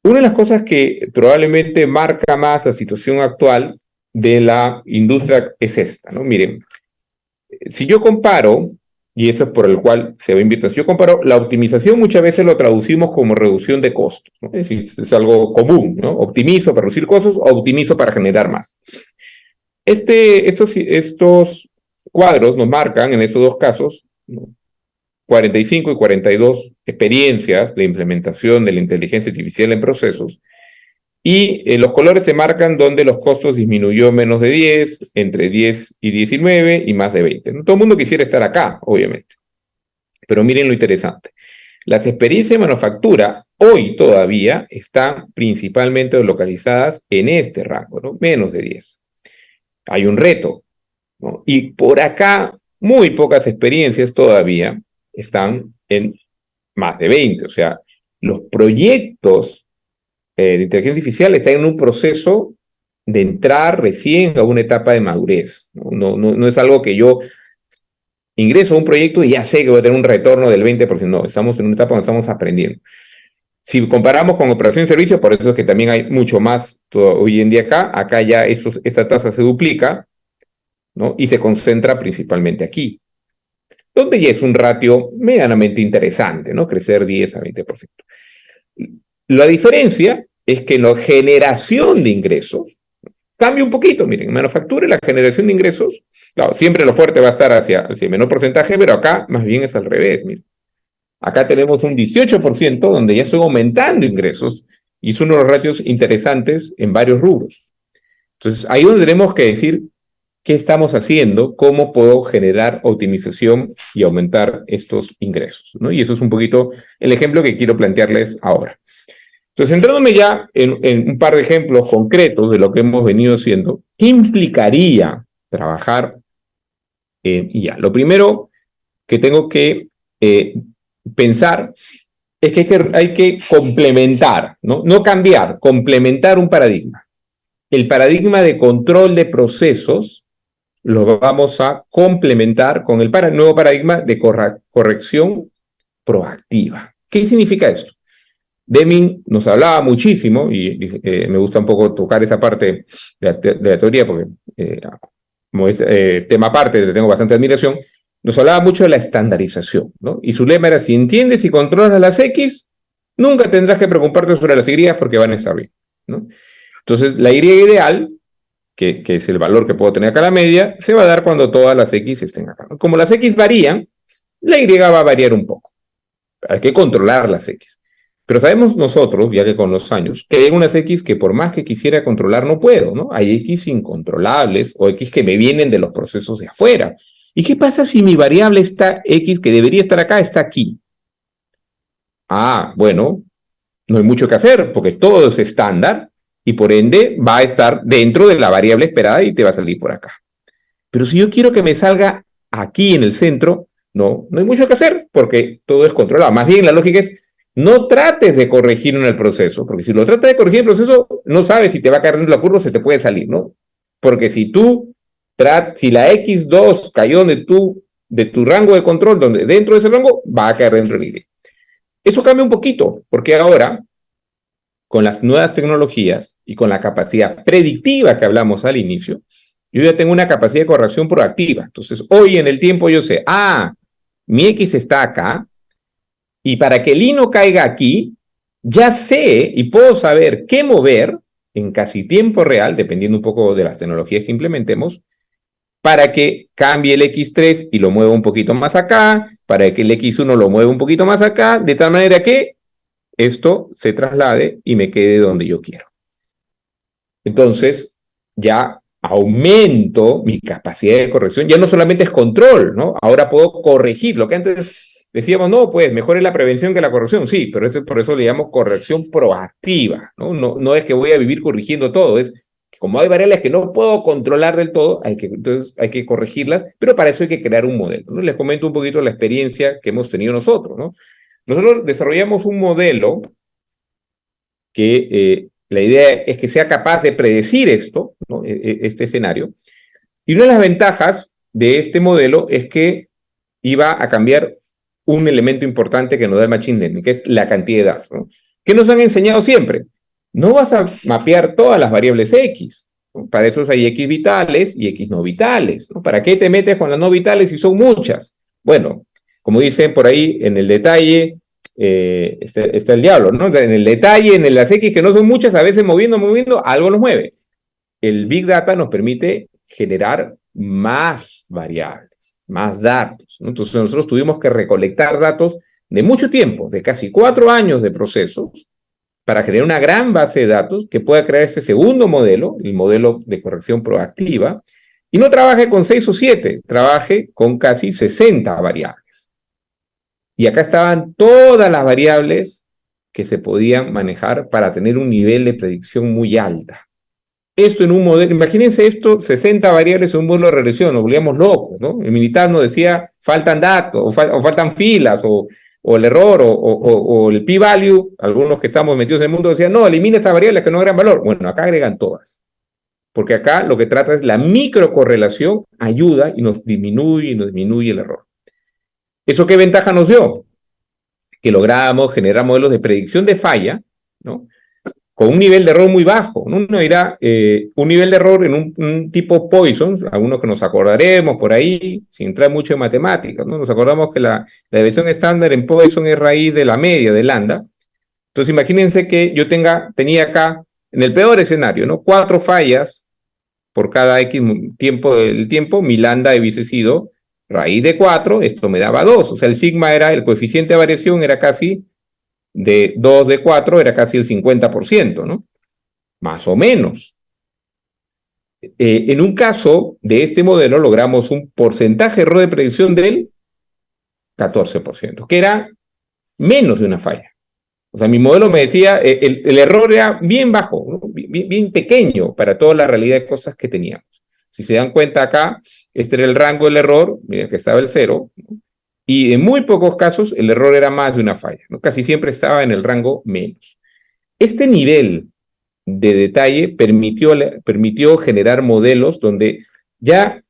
Una de las cosas que probablemente marca más la situación actual de la industria es esta, ¿no? Miren, si yo comparo, y eso es por el cual se va invirtiendo, si yo comparo, la optimización muchas veces lo traducimos como reducción de costos, ¿no? Es decir, es algo común, ¿no? Optimizo para reducir costos o optimizo para generar más. Estos cuadros nos marcan en estos dos casos, ¿no? 45 y 42 experiencias de implementación de la inteligencia artificial en procesos, y los colores se marcan donde los costos disminuyó menos de 10, entre 10 y 19 y más de 20. No todo el mundo quisiera estar acá, obviamente. Pero miren lo interesante. Las experiencias de manufactura hoy todavía están principalmente localizadas en este rango, ¿no? Menos de 10. Hay un reto, ¿no? Y por acá, muy pocas experiencias todavía están en más de 20. O sea, los proyectos de inteligencia artificial están en un proceso de entrar recién a una etapa de madurez. No es algo que yo ingreso a un proyecto y ya sé que voy a tener un retorno del 20%. No, estamos en una etapa donde estamos aprendiendo. Si comparamos con operación de servicios, por eso es que también hay mucho más hoy en día acá ya esta tasa se duplica, ¿no? Y se concentra principalmente aquí, donde ya es un ratio medianamente interesante, ¿no? Crecer 10 a 20%. La diferencia es que la generación de ingresos cambia un poquito. Miren, en manufactura la generación de ingresos, claro, siempre lo fuerte va a estar hacia el menor porcentaje, pero acá más bien es al revés. Miren. Acá tenemos un 18% donde ya estoy aumentando ingresos y son unos ratios interesantes en varios rubros. Entonces, ahí donde tenemos que decir qué estamos haciendo, cómo puedo generar optimización y aumentar estos ingresos, ¿no? Y eso es un poquito el ejemplo que quiero plantearles ahora. Entonces, centrándome ya en un par de ejemplos concretos de lo que hemos venido haciendo, ¿qué implicaría trabajar en IA? Lo primero que tengo que pensar es que hay que complementar, ¿no? No cambiar, complementar un paradigma. El paradigma de control de procesos lo vamos a complementar con el nuevo paradigma de corrección proactiva. ¿Qué significa esto? Deming nos hablaba muchísimo, y me gusta un poco tocar esa parte de la teoría, porque como es tema aparte, le tengo bastante admiración. Nos hablaba mucho de la estandarización, ¿no? Y su lema era, si entiendes y controlas las X, nunca tendrás que preocuparte sobre las Y porque van a estar bien, ¿no? Entonces, la Y ideal, que es el valor que puedo tener acá a la media, se va a dar cuando todas las X estén acá. Como las X varían, la Y va a variar un poco. Hay que controlar las X. Pero sabemos nosotros, ya que con los años, que hay unas X que por más que quisiera controlar no puedo, ¿no? Hay X incontrolables o X que me vienen de los procesos de afuera. ¿Y qué pasa si mi variable está X, que debería estar acá, está aquí? Ah, bueno, no hay mucho que hacer porque todo es estándar y por ende va a estar dentro de la variable esperada y te va a salir por acá. Pero si yo quiero que me salga aquí en el centro, no hay mucho que hacer porque todo es controlado. Más bien la lógica es, no trates de corregir en el proceso, porque si lo tratas de corregir en el proceso, no sabes si te va a caer dentro de la curva o se te puede salir, ¿no? Porque si la X2 cayó de tu rango de control, donde dentro de ese rango, va a caer dentro del Y. Eso cambia un poquito, porque ahora, con las nuevas tecnologías y con la capacidad predictiva que hablamos al inicio, yo ya tengo una capacidad de corrección proactiva. Entonces, hoy en el tiempo yo sé, mi X está acá, y para que el I no caiga aquí, ya sé y puedo saber qué mover en casi tiempo real, dependiendo un poco de las tecnologías que implementemos, para que cambie el X3 y lo mueva un poquito más acá, para que el X1 lo mueva un poquito más acá, de tal manera que esto se traslade y me quede donde yo quiero. Entonces, ya aumento mi capacidad de corrección. Ya no solamente es control, ¿no? Ahora puedo corregir. Lo que antes decíamos, no, pues mejor es la prevención que la corrección. Sí, pero por eso le llamamos corrección proactiva, ¿no? No es que voy a vivir corrigiendo todo, es que como hay variables que no puedo controlar del todo, entonces hay que corregirlas, pero para eso hay que crear un modelo, ¿no? Les comento un poquito la experiencia que hemos tenido nosotros, ¿no? Nosotros desarrollamos un modelo que la idea es que sea capaz de predecir esto, ¿no? Este escenario. Y una de las ventajas de este modelo es que iba a cambiar un elemento importante que nos da el Machine Learning, que es la cantidad de datos, ¿no? ¿Qué nos han enseñado siempre? No vas a mapear todas las variables X, ¿no? Para eso hay X vitales y X no vitales, ¿no? ¿Para qué te metes con las no vitales si son muchas? Bueno, como dicen por ahí, en el detalle está el diablo, ¿no? En el detalle, en las X que no son muchas, a veces moviendo, algo nos mueve. El Big Data nos permite generar más variables, más datos, ¿no? Entonces nosotros tuvimos que recolectar datos de mucho tiempo, de casi 4 años de procesos, para generar una gran base de datos que pueda crear este segundo modelo, el modelo de corrección proactiva, y no trabaje con 6 o 7, trabaje con casi 60 variables. Y acá estaban todas las variables que se podían manejar para tener un nivel de predicción muy alta. Esto en un modelo, imagínense esto, 60 variables en un modelo de regresión, nos volvíamos locos, ¿no? El militar nos decía, faltan datos, o faltan filas, o el error, o el p-value, algunos que estamos metidos en el mundo decían, no, elimina estas variables que no agregan valor. Bueno, acá agregan todas, porque acá lo que trata es la microcorrelación, ayuda y nos disminuye el error. ¿Eso qué ventaja nos dio? Que logramos generar modelos de predicción de falla, ¿no? Con un nivel de error muy bajo. Uno dirá, un nivel de error en un tipo Poisson, algunos que nos acordaremos por ahí, sin entrar mucho en matemáticas, ¿no? Nos acordamos que la desviación estándar en Poisson es raíz de la media de lambda. Entonces imagínense que yo tenía acá, en el peor escenario, ¿no? 4 fallas por cada X tiempo del tiempo, mi lambda hubiese sido raíz de 4, esto me daba 2. O sea, el sigma era, el coeficiente de variación era casi de 2 de 4 era casi el 50%, ¿no? Más o menos. En un caso de este modelo logramos un porcentaje de error de predicción del 14%, que era menos de una falla. O sea, mi modelo me decía, el error era bien bajo, ¿no? bien pequeño para toda la realidad de cosas que teníamos. Si se dan cuenta acá, este era el rango del error, miren que estaba el 0, ¿no? Y en muy pocos casos el error era más de una falla, ¿no? Casi siempre estaba en el rango menos. Este nivel de detalle permitió generar modelos donde ya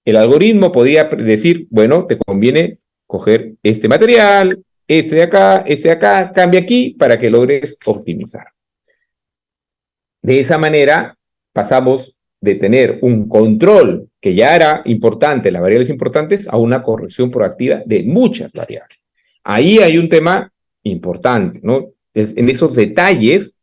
el algoritmo podía decir, bueno, te conviene coger este material, este de acá, cambia aquí para que logres optimizar. De esa manera pasamos de tener un control que ya era importante, las variables importantes, a una corrección proactiva de muchas variables. Ahí hay un tema importante, ¿no? En esos detalles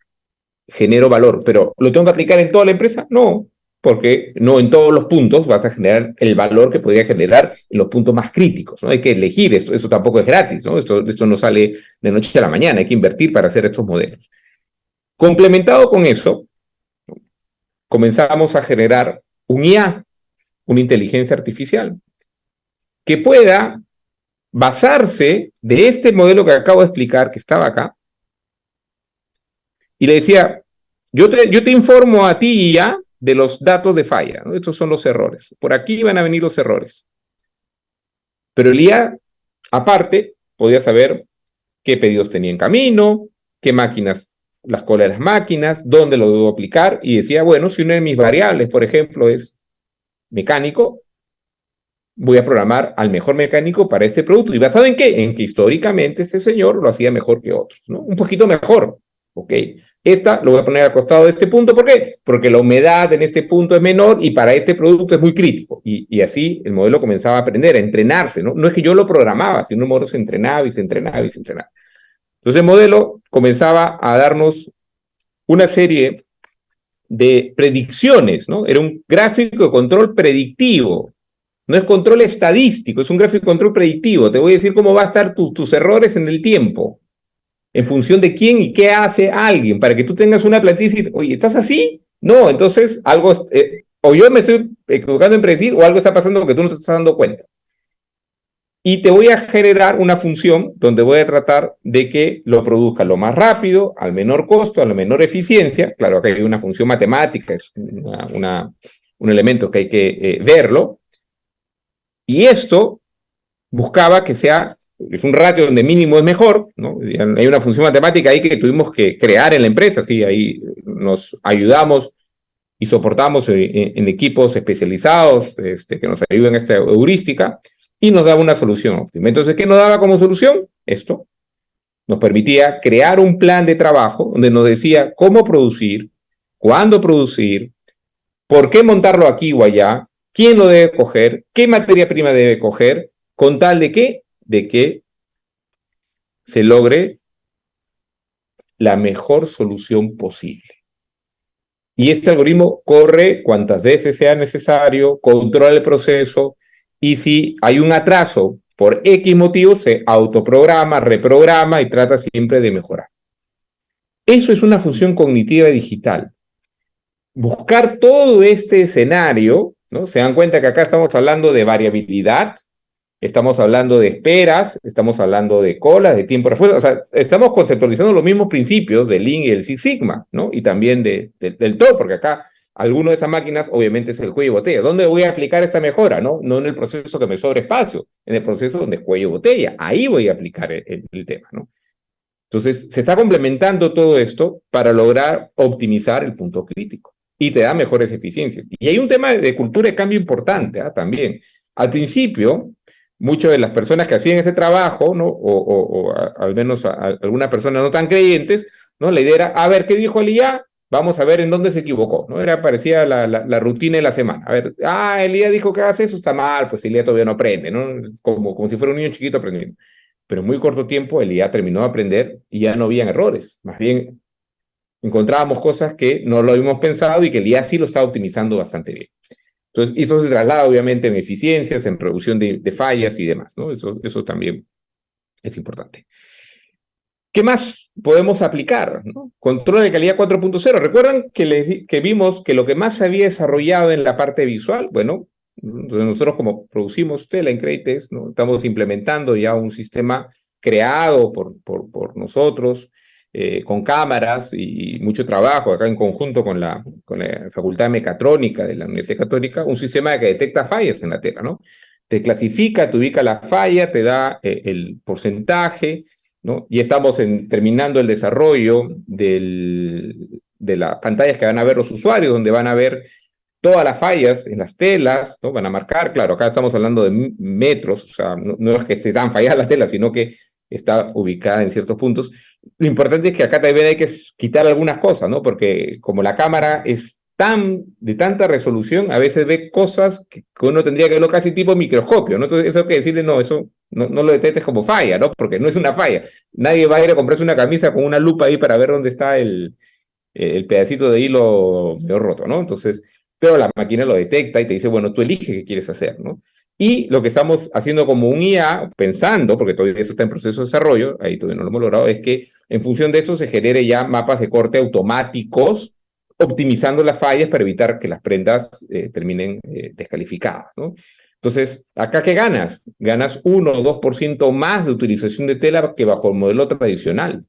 genero valor, pero ¿lo tengo que aplicar en toda la empresa? No, porque no en todos los puntos vas a generar el valor que podría generar en los puntos más críticos, ¿no? Hay que elegir esto, eso tampoco es gratis, ¿no? Esto no sale de noche a la mañana, hay que invertir para hacer estos modelos. Complementado con eso, comenzamos a generar un IA, una inteligencia artificial, que pueda basarse de este modelo que acabo de explicar, que estaba acá, y le decía, yo te informo a ti, IA, de los datos de falla, ¿no? Estos son los errores. Por aquí van a venir los errores. Pero el IA, aparte, podía saber qué pedidos tenía en camino, qué máquinas, las colas de las máquinas, dónde lo debo aplicar, y decía, bueno, si una de mis variables, por ejemplo, es mecánico, voy a programar al mejor mecánico para este producto. ¿Y basado en qué? En que históricamente este señor lo hacía mejor que otros, ¿no? Un poquito mejor, Ok, esta lo voy a poner al costado de este punto. ¿Por qué? Porque la humedad en este punto es menor y para este producto es muy crítico. Y así el modelo comenzaba a aprender, a entrenarse, ¿no? No es que yo lo programaba, sino el modelo se entrenaba y se entrenaba y se entrenaba. Entonces el modelo comenzaba a darnos una serie de predicciones, ¿no? Era un gráfico de control predictivo. No es control estadístico, es un gráfico de control predictivo. Te voy a decir cómo va a estar tus errores en el tiempo, en función de quién y qué hace alguien, para que tú tengas una plantilla y decir, oye, ¿estás así? No, entonces algo, o yo me estoy equivocando en predecir, o algo está pasando que tú no te estás dando cuenta. Y te voy a generar una función donde voy a tratar de que lo produzca lo más rápido, al menor costo, a la menor eficiencia. Claro, acá hay una función matemática, es un elemento que hay que verlo. Y esto buscaba que sea, es un ratio donde mínimo es mejor, ¿no? Hay una función matemática ahí que tuvimos que crear en la empresa, ¿sí? Ahí nos ayudamos y soportamos en equipos especializados que nos ayudan en esta heurística y nos daba una solución óptima. Entonces, ¿qué nos daba como solución? Esto nos permitía crear un plan de trabajo donde nos decía cómo producir, cuándo producir, por qué montarlo aquí o allá, quién lo debe coger, qué materia prima debe coger, con tal de que se logre la mejor solución posible. Y este algoritmo corre cuantas veces sea necesario, controla el proceso, y si hay un atraso por X motivo, se autoprograma, reprograma y trata siempre de mejorar. Eso es una función cognitiva digital. Buscar todo este escenario, ¿no? Se dan cuenta que acá estamos hablando de variabilidad, estamos hablando de esperas, estamos hablando de colas, de tiempo de respuesta. O sea, estamos conceptualizando los mismos principios del Lean y el Six Sigma, ¿no? Y también del TOR, porque acá alguno de esas máquinas obviamente es el cuello de botella. ¿Dónde voy a aplicar esta mejora? No en el proceso que me sobra espacio, en el proceso donde es cuello de botella. Ahí voy a aplicar el tema, ¿no? Entonces, se está complementando todo esto para lograr optimizar el punto crítico y te da mejores eficiencias. Y hay un tema de cultura de cambio importante, ¿eh? También. Al principio, muchas de las personas que hacían ese trabajo, ¿no? Al menos algunas personas no tan creyentes, ¿no? La idea era, a ver, ¿qué dijo el IA? Vamos a ver en dónde se equivocó, ¿no? Era parecía la rutina de la semana. A ver, el IA dijo que hace eso, está mal, pues el IA todavía no aprende, ¿no? Es como si fuera un niño chiquito aprendiendo. Pero en muy corto tiempo el IA terminó de aprender y ya no habían errores. Más bien, encontrábamos cosas que no lo habíamos pensado y que el IA sí lo estaba optimizando bastante bien. Entonces, eso se traslada obviamente en eficiencias, en reducción de fallas y demás, ¿no? Eso también es importante. ¿Qué más podemos aplicar, ¿no? Control de calidad 4.0. ¿Recuerdan que vimos que lo que más se había desarrollado en la parte visual? Bueno, nosotros como producimos tela en Creditex, ¿no? Estamos implementando ya un sistema creado por nosotros, con cámaras y mucho trabajo acá en conjunto con la Facultad de Mecatrónica de la Universidad Católica, un sistema que detecta fallas en la tela, ¿no? Te clasifica, te ubica la falla, te da el porcentaje, ¿no? Y estamos terminando el desarrollo de las pantallas que van a ver los usuarios, donde van a ver todas las fallas en las telas, ¿no? Van a marcar, claro, acá estamos hablando de metros, o sea, no es que esté tan fallada la tela, sino que está ubicada en ciertos puntos. Lo importante es que acá también hay que quitar algunas cosas, ¿no? Porque como la cámara es de tanta resolución, a veces ve cosas que uno tendría que verlo casi tipo microscopio, ¿no? Entonces eso hay que decirle, no, eso no lo detectes como falla, ¿no? Porque no es una falla. Nadie va a ir a comprarse una camisa con una lupa ahí para ver dónde está el pedacito de hilo medio roto, ¿no? Entonces, pero la máquina lo detecta y te dice, bueno, tú eliges qué quieres hacer, ¿no? Y lo que estamos haciendo como un IA, pensando, porque todavía eso está en proceso de desarrollo, ahí todavía no lo hemos logrado, es que en función de eso se genere ya mapas de corte automáticos, optimizando las fallas para evitar que las prendas terminen descalificadas, ¿no? Entonces, ¿acá qué ganas? Ganas 1 o 2% más de utilización de tela que bajo el modelo tradicional.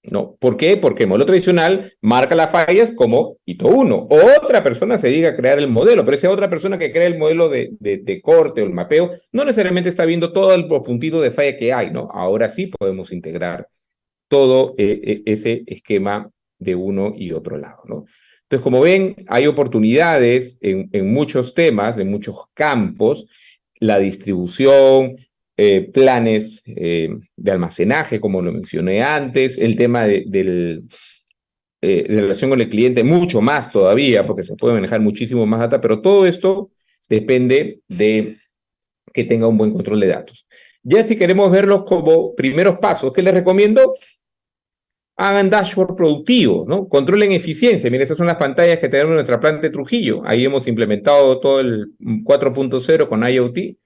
No, ¿por qué? Porque el modelo tradicional marca las fallas como hito 1. Otra persona se dedica a crear el modelo, pero esa otra persona que crea el modelo de corte o el mapeo no necesariamente está viendo todo el puntito de falla que hay, ¿no? Ahora sí podemos integrar todo ese esquema de uno y otro lado, ¿no? Entonces, como ven, hay oportunidades en muchos temas, en muchos campos, la distribución, planes de almacenaje, como lo mencioné antes, el tema de relación con el cliente, mucho más todavía, porque se puede manejar muchísimo más data, pero todo esto depende de que tenga un buen control de datos. Ya si queremos verlos como primeros pasos, ¿qué les recomiendo? Hagan dashboard productivos, ¿no? Controlen eficiencia. Miren, estas son las pantallas que tenemos en nuestra planta de Trujillo. Ahí hemos implementado todo el 4.0 con IoT.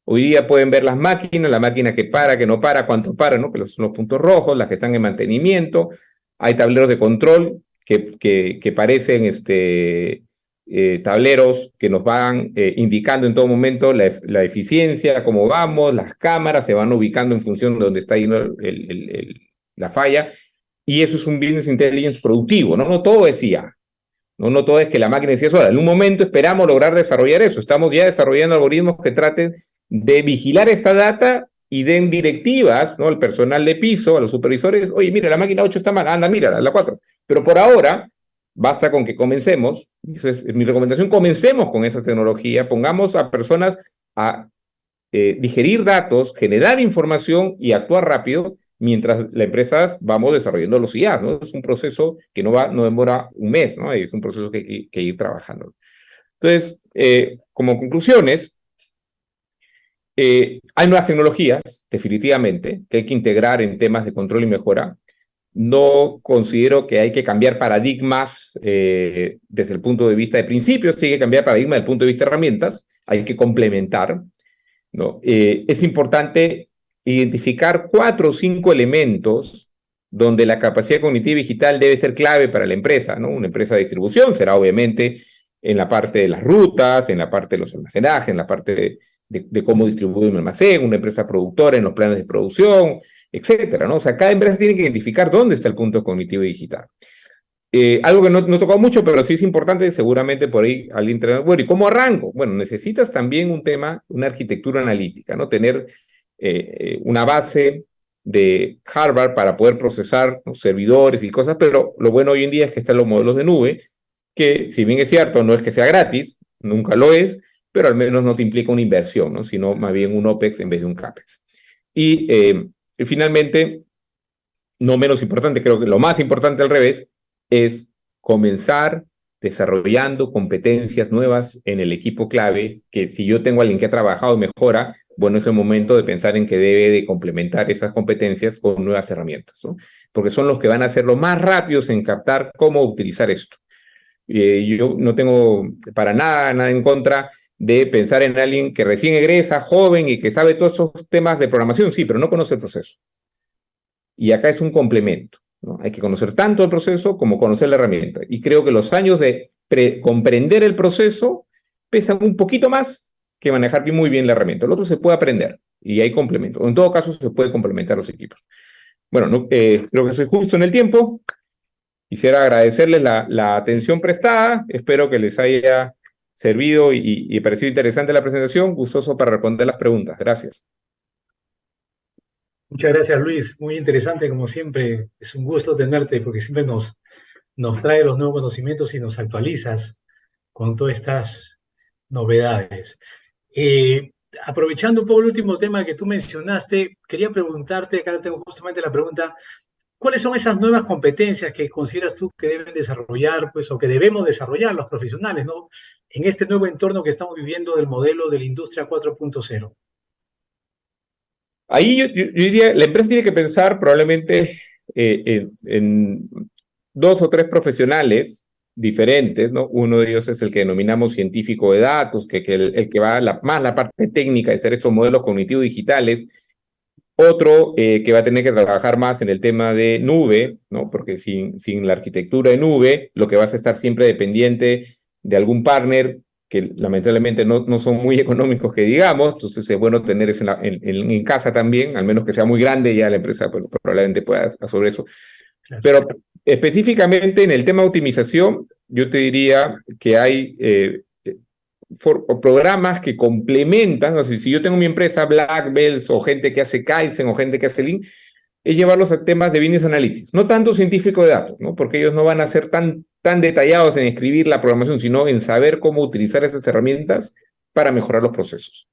Hoy día pueden ver las máquinas, la máquina que para, que no para, cuánto para, ¿no? Que son los puntos rojos, las que están en mantenimiento. Hay tableros de control que parecen tableros que nos van indicando en todo momento la eficiencia, cómo vamos, las cámaras se van ubicando en función de donde está yendo la falla. Y eso es un business intelligence productivo, ¿no? No todo es IA. No todo es que la máquina decía sola. En un momento esperamos lograr desarrollar eso. Estamos ya desarrollando algoritmos que traten de vigilar esta data y den directivas, ¿no? Al personal de piso, a los supervisores. Oye, mira, la máquina 8 está mal. Anda, mira, la 4. Pero por ahora, basta con que comencemos. Esa es mi recomendación. Comencemos con esa tecnología. Pongamos a personas a digerir datos, generar información y actuar rápido mientras la empresa vamos desarrollando los IAs, ¿no? Es un proceso que no demora un mes, ¿no? Es un proceso que hay que ir trabajando. Entonces, como conclusiones, hay nuevas tecnologías, definitivamente, que hay que integrar en temas de control y mejora. No considero que hay que cambiar paradigmas desde el punto de vista de principios, sí hay que cambiar paradigmas desde el punto de vista de herramientas, hay que complementar, ¿no? Es importante identificar 4 o 5 elementos donde la capacidad cognitiva digital debe ser clave para la empresa, ¿no? Una empresa de distribución será obviamente en la parte de las rutas, en la parte de los almacenajes, en la parte de cómo distribuir un almacén, una empresa productora en los planes de producción, etcétera, ¿no? O sea, cada empresa tiene que identificar dónde está el punto cognitivo digital. Algo que no he tocado mucho, pero sí es importante, seguramente por ahí al internet. Bueno, ¿y cómo arranco? Bueno, necesitas también un tema, una arquitectura analítica, ¿no? Tener una base de Harvard para poder procesar, ¿no? servidores y cosas, pero lo bueno hoy en día es que están los modelos de nube, que si bien es cierto, no es que sea gratis, nunca lo es, pero al menos no te implica una inversión, ¿no? Sino más bien un OPEX en vez de un CAPEX. Y finalmente, no menos importante, creo que lo más importante al revés, es comenzar desarrollando competencias nuevas en el equipo clave, que si yo tengo a alguien que ha trabajado y mejora, bueno, es el momento de pensar en que debe de complementar esas competencias con nuevas herramientas, ¿no? Porque son los que van a ser los más rápidos en captar cómo utilizar esto. Yo no tengo para nada en contra de pensar en alguien que recién egresa, joven y que sabe todos esos temas de programación, sí, pero no conoce el proceso. Y acá es un complemento, ¿no? Hay que conocer tanto el proceso como conocer la herramienta. Y creo que los años de comprender el proceso pesan un poquito más que manejar muy bien la herramienta. El otro se puede aprender y hay complemento. En todo caso, se puede complementar los equipos. Bueno, creo que soy justo en el tiempo. Quisiera agradecerles la atención prestada. Espero que les haya servido y parecido interesante la presentación. Gustoso para responder las preguntas. Gracias. Muchas gracias, Luis. Muy interesante, como siempre. Es un gusto tenerte porque siempre nos trae los nuevos conocimientos y nos actualizas con todas estas novedades. Aprovechando un poco el último tema que tú mencionaste, quería preguntarte, acá tengo justamente la pregunta, ¿cuáles son esas nuevas competencias que consideras tú que deben desarrollar, pues, o que debemos desarrollar los profesionales, ¿no? En este nuevo entorno que estamos viviendo del modelo de la industria 4.0. Ahí yo diría, la empresa tiene que pensar probablemente en 2 o 3 profesionales diferentes, ¿no? Uno de ellos es el que denominamos científico de datos, el que va más la parte técnica de hacer estos modelos cognitivos digitales. Otro que va a tener que trabajar más en el tema de nube, ¿no? Porque sin la arquitectura de nube, lo que vas a estar siempre dependiente de algún partner que lamentablemente no son muy económicos que digamos, entonces es bueno tener eso en casa también, al menos que sea muy grande, ya la empresa pues, probablemente pueda sobre eso. Claro. Pero específicamente en el tema de optimización, yo te diría que hay programas que complementan, o sea, si yo tengo mi empresa Black Bells o gente que hace Kaizen o gente que hace Lean, es llevarlos a temas de business analytics, no tanto científico de datos, ¿no? Porque ellos no van a ser tan detallados en escribir la programación, sino en saber cómo utilizar esas herramientas para mejorar los procesos.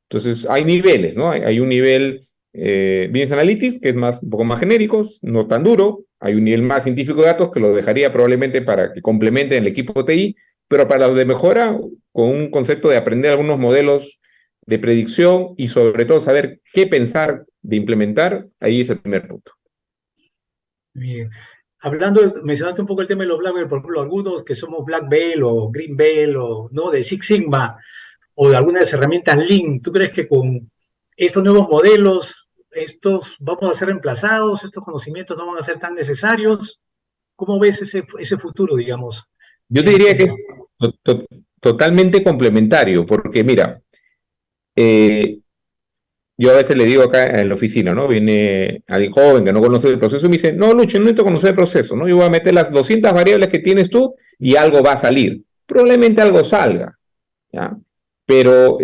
Entonces, hay niveles, ¿no? Hay un nivel Business Analytics, que es un poco más genérico, no tan duro. Hay un nivel más científico de datos que lo dejaría probablemente para que complementen el equipo TI, pero para los de mejora, con un concepto de aprender algunos modelos de predicción y sobre todo saber qué pensar de implementar, ahí es el primer punto. Bien. Mencionaste un poco el tema de los Black Belt, por ejemplo, algunos que somos Black Belt o Green Belt o no de Six Sigma o de algunas herramientas Lean. ¿Tú crees que con estos nuevos modelos, estos vamos a ser reemplazados, estos conocimientos no van a ser tan necesarios? ¿Cómo ves ese futuro, digamos? Yo te diría que es totalmente complementario, porque mira, yo a veces le digo acá en la oficina, ¿no? Viene alguien joven que no conoce el proceso y me dice, no, Lucho, no necesito conocer el proceso, ¿no? Yo voy a meter las 200 variables que tienes tú y algo va a salir. Probablemente algo salga, ¿ya? Pero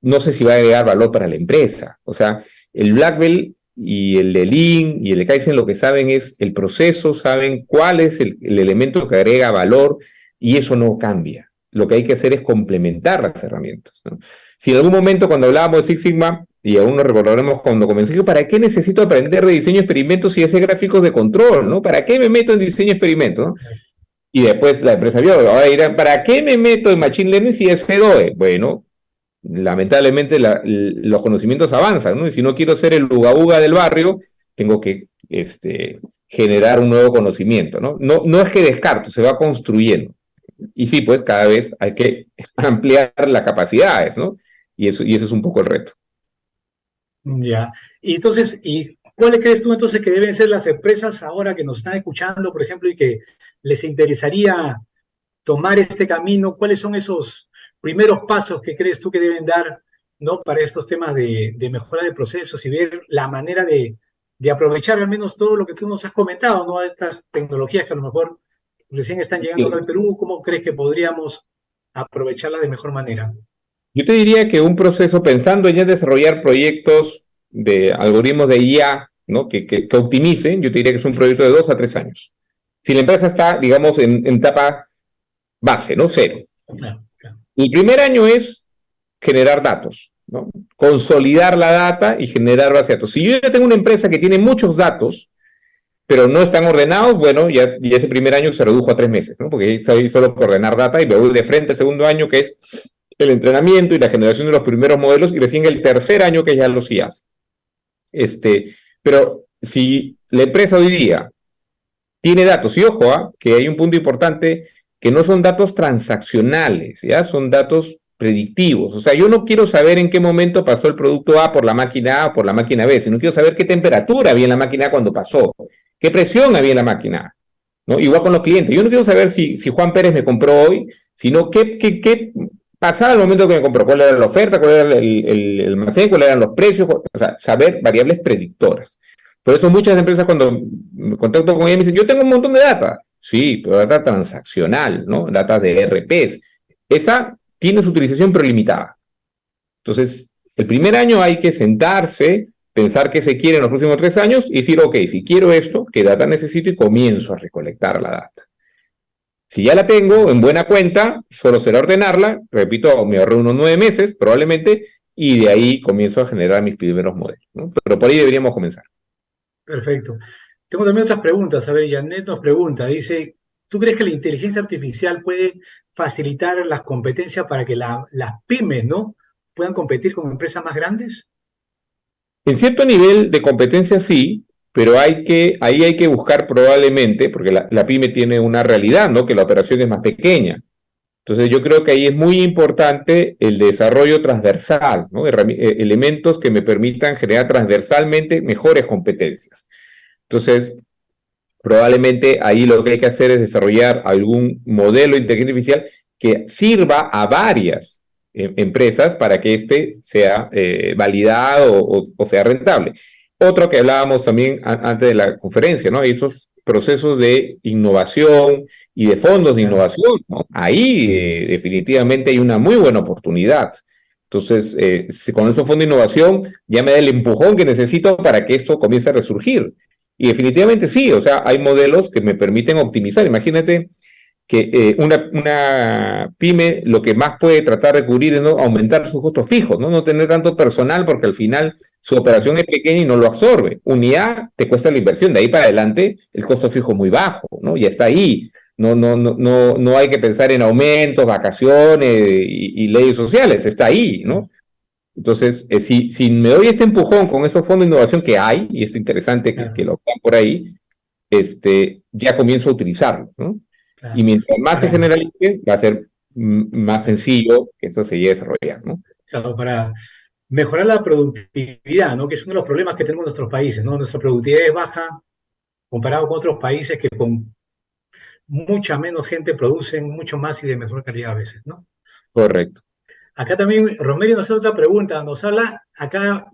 no sé si va a agregar valor para la empresa. O sea, el Black Belt y el de Lean y el de Kaizen lo que saben es el proceso, saben cuál es el elemento que agrega valor y eso no cambia. Lo que hay que hacer es complementar las herramientas, ¿no? Si en algún momento cuando hablábamos de Six Sigma, y aún nos recordaremos cuando comencé, ¿para qué necesito aprender de diseño de experimentos y hacer gráficos de control, ¿no? ¿Para qué me meto en diseño de experimentos, ¿no? Y después la empresa vio, ahora dirán, ¿para qué me meto en Machine Learning si es GDOE? Bueno, lamentablemente los conocimientos avanzan, ¿no? Y si no quiero ser el uga uga del barrio, tengo que generar un nuevo conocimiento, ¿no? No es que descarto, se va construyendo. Y sí, pues cada vez hay que ampliar las capacidades, ¿no? Y eso es un poco el reto. Ya. Y entonces, ¿cuáles crees tú entonces que deben ser las empresas ahora que nos están escuchando, por ejemplo, y que les interesaría tomar este camino? ¿Cuáles son esos primeros pasos que crees tú que deben dar, ¿no? Para estos temas de mejora de procesos y ver la manera de aprovechar al menos todo lo que tú nos has comentado, ¿no? Estas tecnologías que a lo mejor recién están llegando acá al Perú, ¿cómo crees que podríamos aprovecharlas de mejor manera? Yo te diría que un proceso, pensando en ya desarrollar proyectos de algoritmos de IA, ¿no? que optimicen, yo te diría que es un proyecto de 2 a 3 años. Si la empresa está, digamos, en etapa base, ¿no? Cero. Claro, claro. El primer año es generar datos, ¿no? Consolidar la data y generar base de datos. Si yo ya tengo una empresa que tiene muchos datos, pero no están ordenados, bueno, ya ese primer año se redujo a 3 meses, ¿no? Porque estoy solo por ordenar data y me voy de frente al segundo año, que es el entrenamiento y la generación de los primeros modelos, y recién el tercer año que ya los IAs. Pero si la empresa hoy día tiene datos, y ojo, que hay un punto importante, que no son datos transaccionales, ¿ya? Son datos predictivos. O sea, yo no quiero saber en qué momento pasó el producto A por la máquina A o por la máquina B, sino quiero saber qué temperatura había en la máquina A cuando pasó, qué presión había en la máquina A, ¿no? Igual con los clientes. Yo no quiero saber si Juan Pérez me compró hoy, sino qué pasaba al momento que me compró, cuál era la oferta, cuál era el almacén, cuáles eran los precios, o sea, saber variables predictoras. Por eso muchas empresas cuando me contacto con ellas me dicen, yo tengo un montón de data. Sí, pero data transaccional, ¿no? Data de ERPs. Esa tiene su utilización pero limitada. Entonces, el primer año hay que sentarse, pensar qué se quiere en los próximos 3 años y decir, ok, si quiero esto, ¿qué data necesito? Y comienzo a recolectar la data. Si ya la tengo en buena cuenta, solo será ordenarla, repito, me ahorro unos 9 meses probablemente, y de ahí comienzo a generar mis primeros modelos, ¿no? Pero por ahí deberíamos comenzar. Perfecto. Tengo también otras preguntas. A ver, Janet nos pregunta, dice, ¿tú crees que la inteligencia artificial puede facilitar las competencias para que las pymes, ¿no? puedan competir con empresas más grandes? En cierto nivel de competencia sí, pero ahí hay que buscar probablemente, porque la pyme tiene una realidad, ¿no? Que la operación es más pequeña. Entonces yo creo que ahí es muy importante el desarrollo transversal, ¿no? Elementos que me permitan generar transversalmente mejores competencias. Entonces, probablemente ahí lo que hay que hacer es desarrollar algún modelo de inteligencia artificial que sirva a varias empresas para que éste sea validado o sea rentable. Otro que hablábamos también antes de la conferencia, ¿no? Esos procesos de innovación y de fondos de innovación, ¿no? Ahí definitivamente hay una muy buena oportunidad. Entonces, con esos fondos de innovación ya me da el empujón que necesito para que esto comience a resurgir. Y definitivamente sí, o sea, hay modelos que me permiten optimizar. Imagínate que una pyme lo que más puede tratar de cubrir es no aumentar sus costos fijos, ¿no? No tener tanto personal porque al final su operación es pequeña y no lo absorbe. Unidad te cuesta la inversión, de ahí para adelante el costo fijo es muy bajo, ¿no? Ya está ahí. No hay que pensar en aumentos, vacaciones y leyes sociales, está ahí, ¿no? Entonces, si me doy este empujón con estos fondos de innovación que hay, y es interesante Claro, que lo vean por ahí, ya comienzo a utilizarlo, ¿no? Y claro. mientras más se Para, generalice, va a ser más sencillo que eso se llegue a desarrollar, ¿no? claro, para mejorar la productividad, ¿no? Que es uno de los problemas que tenemos en nuestros países, ¿no? Nuestra productividad es baja comparado con otros países que con mucha menos gente producen mucho más y de mejor calidad a veces, ¿no? Correcto. Acá también Romelio nos hace otra pregunta, nos habla acá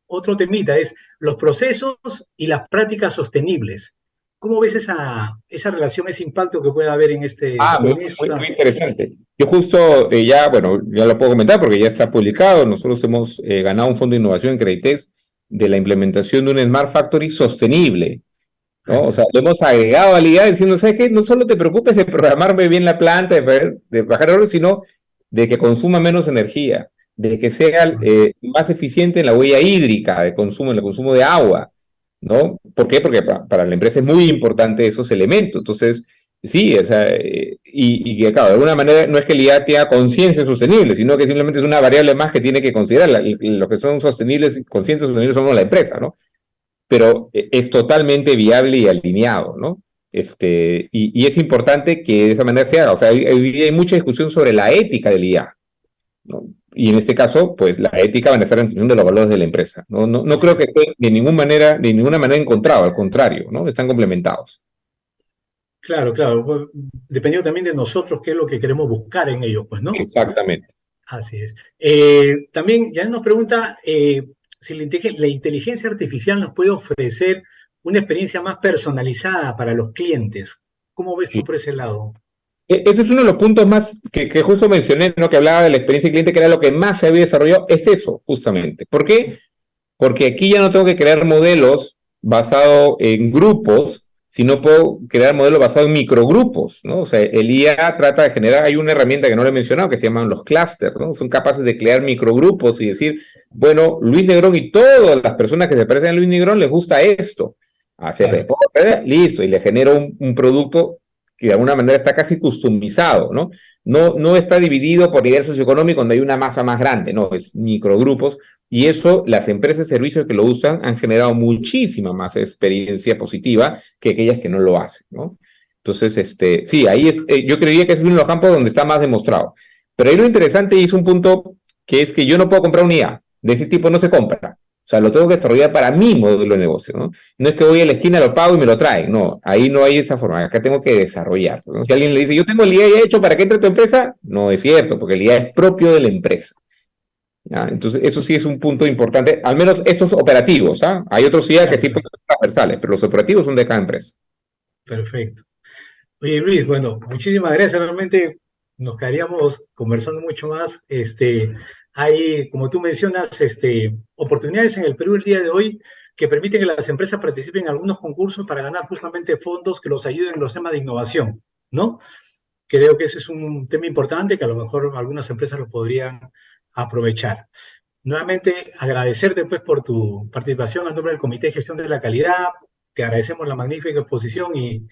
otro temita, es los procesos y las prácticas sostenibles. ¿Cómo ves esa relación, ese impacto que puede haber en Muy, en muy esta? interesante. Yo justo bueno, ya lo puedo comentar porque ya está publicado. Nosotros hemos ganado un fondo de innovación en Creditex de la implementación de un Smart Factory sostenible, Ah, ¿no? O sea, ya, lo hemos agregado a la idea diciendo, ¿sabes qué? No solo te preocupes de programarme bien la planta, de bajar errores, sino de que consuma menos energía, de que sea ah, más eficiente en la huella hídrica de consumo, en el consumo de agua, ¿no? ¿Por qué? Porque para la empresa es muy importante esos elementos. Entonces, sí, o sea, y que, claro, de alguna manera no es que el IA tenga conciencia sostenible, sino que simplemente es una variable más que tiene que considerar. Lo que son sostenibles, conscientes sostenibles somos la empresa, ¿no? Pero es totalmente viable y alineado, ¿no? Y es importante que de esa manera se haga. O sea, hoy día hay mucha discusión sobre la ética del IA, ¿no? Y en este caso, pues la ética va a estar en función de los valores de la empresa. No así creo que es. esté de ninguna manera encontrado, al contrario, ¿no? Están complementados. Claro, claro. Pues, dependiendo también de nosotros qué es lo que queremos buscar en ellos, pues, ¿no? Exactamente. Así es. También ya nos pregunta si la inteligencia artificial nos puede ofrecer una experiencia más personalizada para los clientes. ¿Cómo ves tú Sí. por ese lado? Ese es uno de los puntos más que justo mencioné, ¿no? Que hablaba de la experiencia del cliente, que era lo que más se había desarrollado, es eso, justamente. ¿Por qué? Porque aquí ya no tengo que crear modelos basados en grupos, sino puedo crear modelos basados en microgrupos, ¿no? O sea, el IA trata de generar, hay una herramienta que no le he mencionado que se llaman los clusters, ¿no? Son capaces de crear microgrupos y decir, bueno, Luis Negrón y todas las personas que se parecen a Luis Negrón les gusta esto. Hacer Claro, reporte, listo, y le genero un producto que de alguna manera está casi customizado, ¿no? No está dividido por nivel socioeconómico donde hay una masa más grande, no, es microgrupos y eso, las empresas de servicios que lo usan han generado muchísima más experiencia positiva que aquellas que no lo hacen, ¿no? Entonces, sí, ahí yo creería que ese es uno de los campos donde está más demostrado. Pero ahí lo interesante y es un punto que es que yo no puedo comprar un IA. De ese tipo no se compra. O sea, lo tengo que desarrollar para mi modelo de negocio, ¿no? No es que voy a la esquina, lo pago y me lo traen. No, ahí no hay esa forma. Acá tengo que desarrollar, ¿no? Si alguien le dice, yo tengo el IA ya hecho para que entre a tu empresa, no es cierto, porque el IA es propio de la empresa. ¿Ya? Entonces, eso sí es un punto importante, al menos esos operativos. ¿Ah? Hay otros IA que claro, sí pueden claro. ser transversales, pero los operativos son de cada empresa. Perfecto. Oye, Luis, bueno, muchísimas gracias. Realmente nos quedaríamos conversando mucho más. Hay, como tú mencionas, oportunidades en el Perú el día de hoy que permiten que las empresas participen en algunos concursos para ganar justamente fondos que los ayuden en los temas de innovación, ¿no? Creo que ese es un tema importante que a lo mejor algunas empresas lo podrían aprovechar. Nuevamente, agradecerte pues por tu participación a nombre del Comité de Gestión de la Calidad. Te agradecemos la magnífica exposición y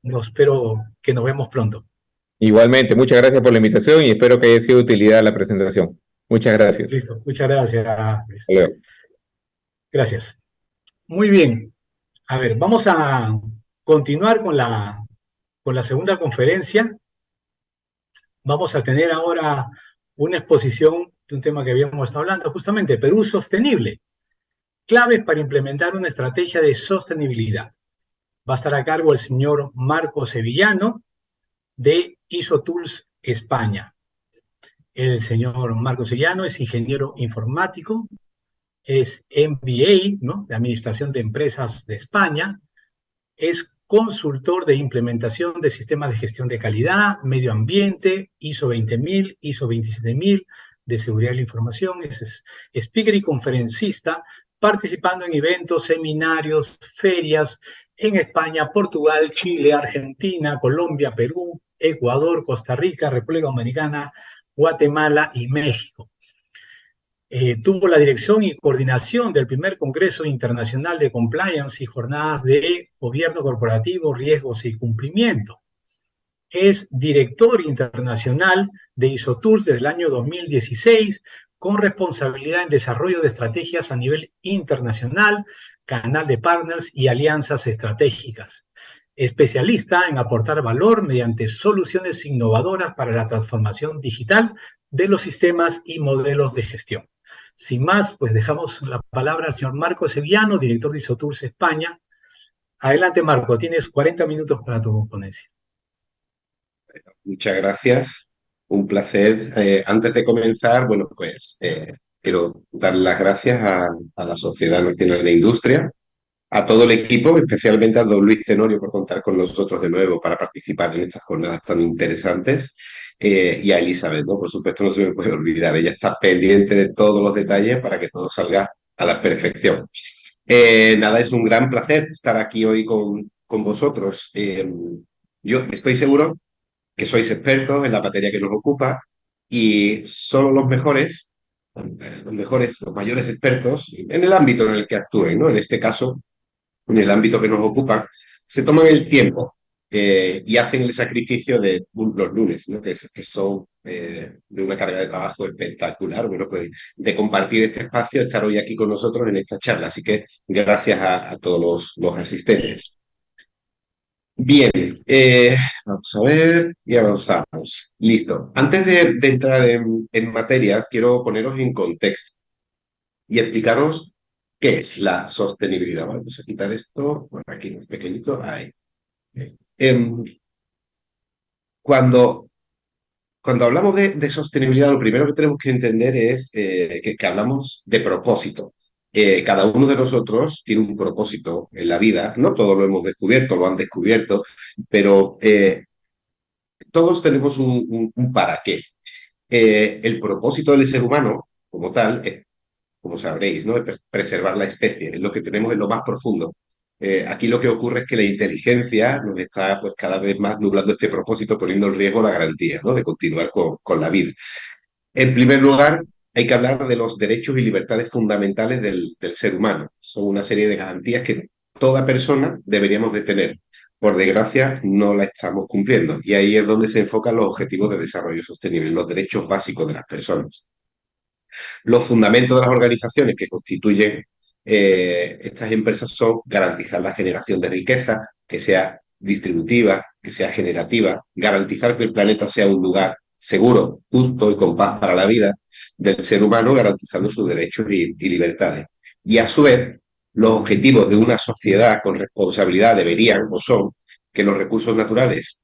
no espero que nos vemos pronto. Igualmente, muchas gracias por la invitación y espero que haya sido de utilidad la presentación. Muchas gracias. Listo, muchas gracias, Luis. Hasta luego. Gracias. Muy bien. A ver, vamos a continuar con la segunda conferencia. Vamos a tener ahora una exposición de un tema que habíamos estado hablando, justamente Perú sostenible. Claves para implementar una estrategia de sostenibilidad. Va a estar a cargo el señor Marco Sevillano de ISO Tools España. El señor Marco Sevillano es ingeniero informático, es MBA, ¿no? De Administración de Empresas de España, es consultor de implementación de sistemas de gestión de calidad, medio ambiente, ISO 20000, ISO 27000, de seguridad de la información, es speaker y conferencista, participando en eventos, seminarios, ferias en España, Portugal, Chile, Argentina, Colombia, Perú, Ecuador, Costa Rica, República Dominicana, Guatemala y México. Tuvo la dirección y coordinación del primer Congreso Internacional de Compliance y jornadas de gobierno corporativo, riesgos y cumplimiento. Es director internacional de ISOTools desde el año 2016, con responsabilidad en desarrollo de estrategias a nivel internacional, canal de partners y alianzas estratégicas. Especialista en aportar valor mediante soluciones innovadoras para la transformación digital de los sistemas y modelos de gestión. Sin más, pues dejamos la palabra al señor Marco Sevillano, director de ISOTools España. Adelante, Marco, tienes 40 minutos para tu ponencia. Muchas gracias, un placer. Antes de comenzar, bueno, pues quiero dar las gracias a la Sociedad Nacional de Industria, a todo el equipo, especialmente a don Luis Tenorio por contar con nosotros de nuevo para participar en estas jornadas tan interesantes, y a Elizabeth, ¿no? Por supuesto, no se me puede olvidar, ella está pendiente de todos los detalles para que todo salga a la perfección. Nada, es un gran placer estar aquí hoy con vosotros. Yo estoy seguro que sois expertos en la materia que nos ocupa y solo los mayores expertos en el ámbito en el que actúen, ¿no? En este caso, en el ámbito que nos ocupa, se toman el tiempo y hacen el sacrificio de los lunes, ¿no? Que son de una carga de trabajo espectacular, bueno, pues de compartir este espacio, estar hoy aquí con nosotros en esta charla. Así que gracias a todos los asistentes. Bien, vamos a ver y avanzamos. Listo. Antes de entrar en materia, quiero poneros en contexto y explicaros qué es la sostenibilidad. Vamos a quitar esto por aquí, pequeñito. Ahí. Em, cuando, cuando hablamos de sostenibilidad, lo primero que tenemos que entender es que hablamos de propósito. Cada uno de nosotros tiene un propósito en la vida. No todos lo hemos descubierto, lo han descubierto, pero todos tenemos un para qué. El propósito del ser humano, como tal, es, como sabréis, ¿no? Es preservar la especie, es lo que tenemos en lo más profundo. Aquí lo que ocurre es que la inteligencia nos está pues, cada vez más nublando este propósito, poniendo en riesgo la garantía, ¿no? De continuar con la vida. En primer lugar, hay que hablar de los derechos y libertades fundamentales del ser humano. Son una serie de garantías que toda persona deberíamos de tener. Por desgracia, no la estamos cumpliendo. Y ahí es donde se enfocan los objetivos de desarrollo sostenible, los derechos básicos de las personas. Los fundamentos de las organizaciones que constituyen estas empresas son garantizar la generación de riqueza, que sea distributiva, que sea generativa, garantizar que el planeta sea un lugar seguro, justo y con paz para la vida del ser humano, garantizando sus derechos y libertades. Y a su vez, los objetivos de una sociedad con responsabilidad deberían o son que los recursos naturales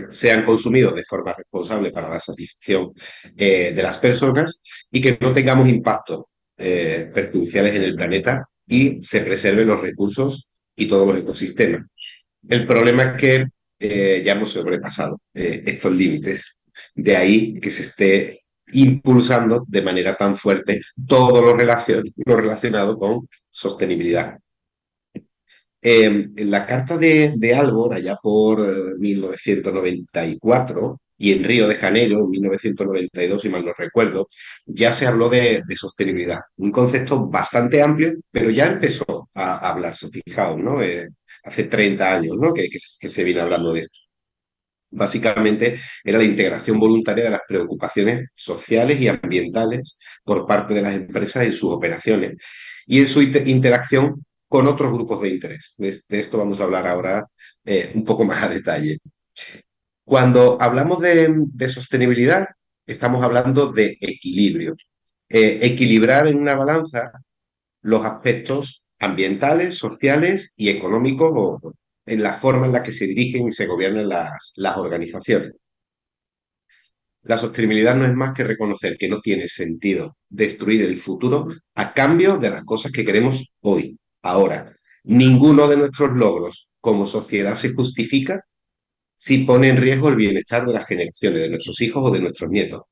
sean consumidos de forma responsable para la satisfacción de las personas y que no tengamos impactos perjudiciales en el planeta y se preserven los recursos y todos los ecosistemas. El problema es que ya hemos sobrepasado estos límites. De ahí que se esté impulsando de manera tan fuerte todo lo relacionado con sostenibilidad. En la Carta de Aalborg, allá por 1994, y en Río de Janeiro, en 1992, si mal no recuerdo, ya se habló de sostenibilidad. Un concepto bastante amplio, pero ya empezó a hablarse, fijaos, ¿no? Hace 30 años, ¿no? Que se viene hablando de esto. Básicamente era la integración voluntaria de las preocupaciones sociales y ambientales por parte de las empresas en sus operaciones y en su interacción con otros grupos de interés. De esto vamos a hablar ahora un poco más a detalle. Cuando hablamos de sostenibilidad, estamos hablando de equilibrio. Equilibrar en una balanza los aspectos ambientales, sociales y económicos o en la forma en la que se dirigen y se gobiernan las organizaciones. La sostenibilidad no es más que reconocer que no tiene sentido destruir el futuro a cambio de las cosas que queremos hoy, ahora. Ninguno de nuestros logros como sociedad se justifica si pone en riesgo el bienestar de las generaciones, de nuestros hijos o de nuestros nietos.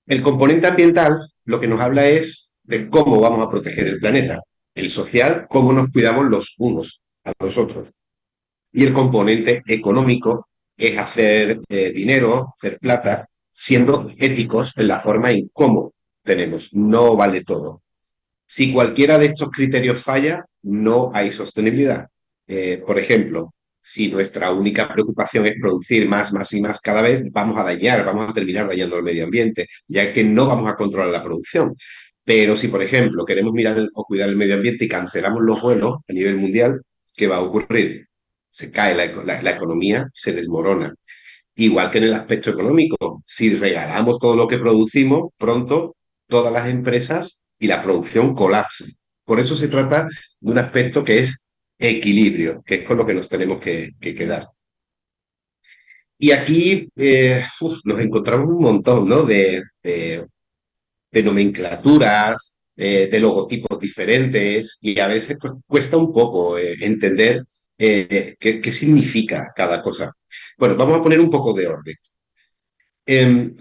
El componente ambiental lo que nos habla es de cómo vamos a proteger el planeta. El social, cómo nos cuidamos los unos a los otros. Y el componente económico es hacer dinero, hacer plata, siendo éticos en la forma en cómo tenemos. No vale todo. Si cualquiera de estos criterios falla, no hay sostenibilidad. Por ejemplo, si nuestra única preocupación es producir más, más y más cada vez, vamos a terminar dañando el medio ambiente, ya que no vamos a controlar la producción. Pero si, por ejemplo, queremos mirar o cuidar el medio ambiente y cancelamos los vuelos a nivel mundial, ¿qué va a ocurrir? Se cae la economía, se desmorona. Igual que en el aspecto económico, si regalamos todo lo que producimos, pronto todas las empresas y la producción colapsan. Por eso se trata de un aspecto que es equilibrio, que es con lo que nos tenemos que quedar. Y aquí nos encontramos un montón, ¿no? De nomenclaturas, de logotipos diferentes, y a veces pues, cuesta un poco entender qué significa cada cosa. Bueno, vamos a poner un poco de orden.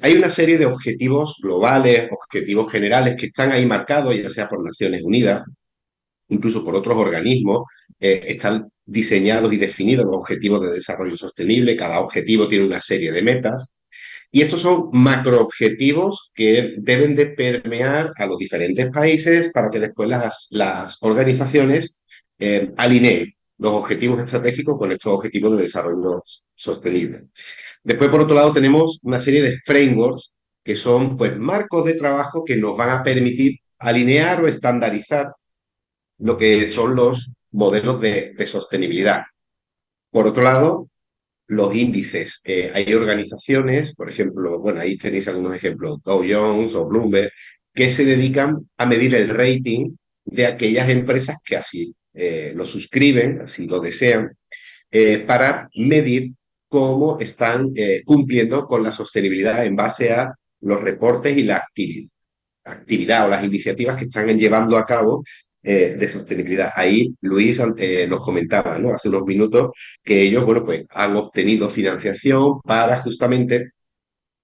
Hay una serie de objetivos globales, objetivos generales que están ahí marcados, ya sea por Naciones Unidas, incluso por otros organismos, están diseñados y definidos los objetivos de desarrollo sostenible, cada objetivo tiene una serie de metas, y estos son macroobjetivos que deben de permear a los diferentes países para que después las organizaciones alineen los objetivos estratégicos con estos objetivos de desarrollo sostenible. Después, por otro lado, tenemos una serie de frameworks que son pues, marcos de trabajo que nos van a permitir alinear o estandarizar lo que son los modelos de sostenibilidad. Por otro lado, los índices. Hay organizaciones, por ejemplo, bueno, ahí tenéis algunos ejemplos, Dow Jones o Bloomberg, que se dedican a medir el rating de aquellas empresas que así lo suscriben, así lo desean, para medir cómo están cumpliendo con la sostenibilidad en base a los reportes y la actividad o las iniciativas que están llevando a cabo de sostenibilidad. Ahí Luis nos comentaba, ¿no? Hace unos minutos que ellos, bueno, pues han obtenido financiación para justamente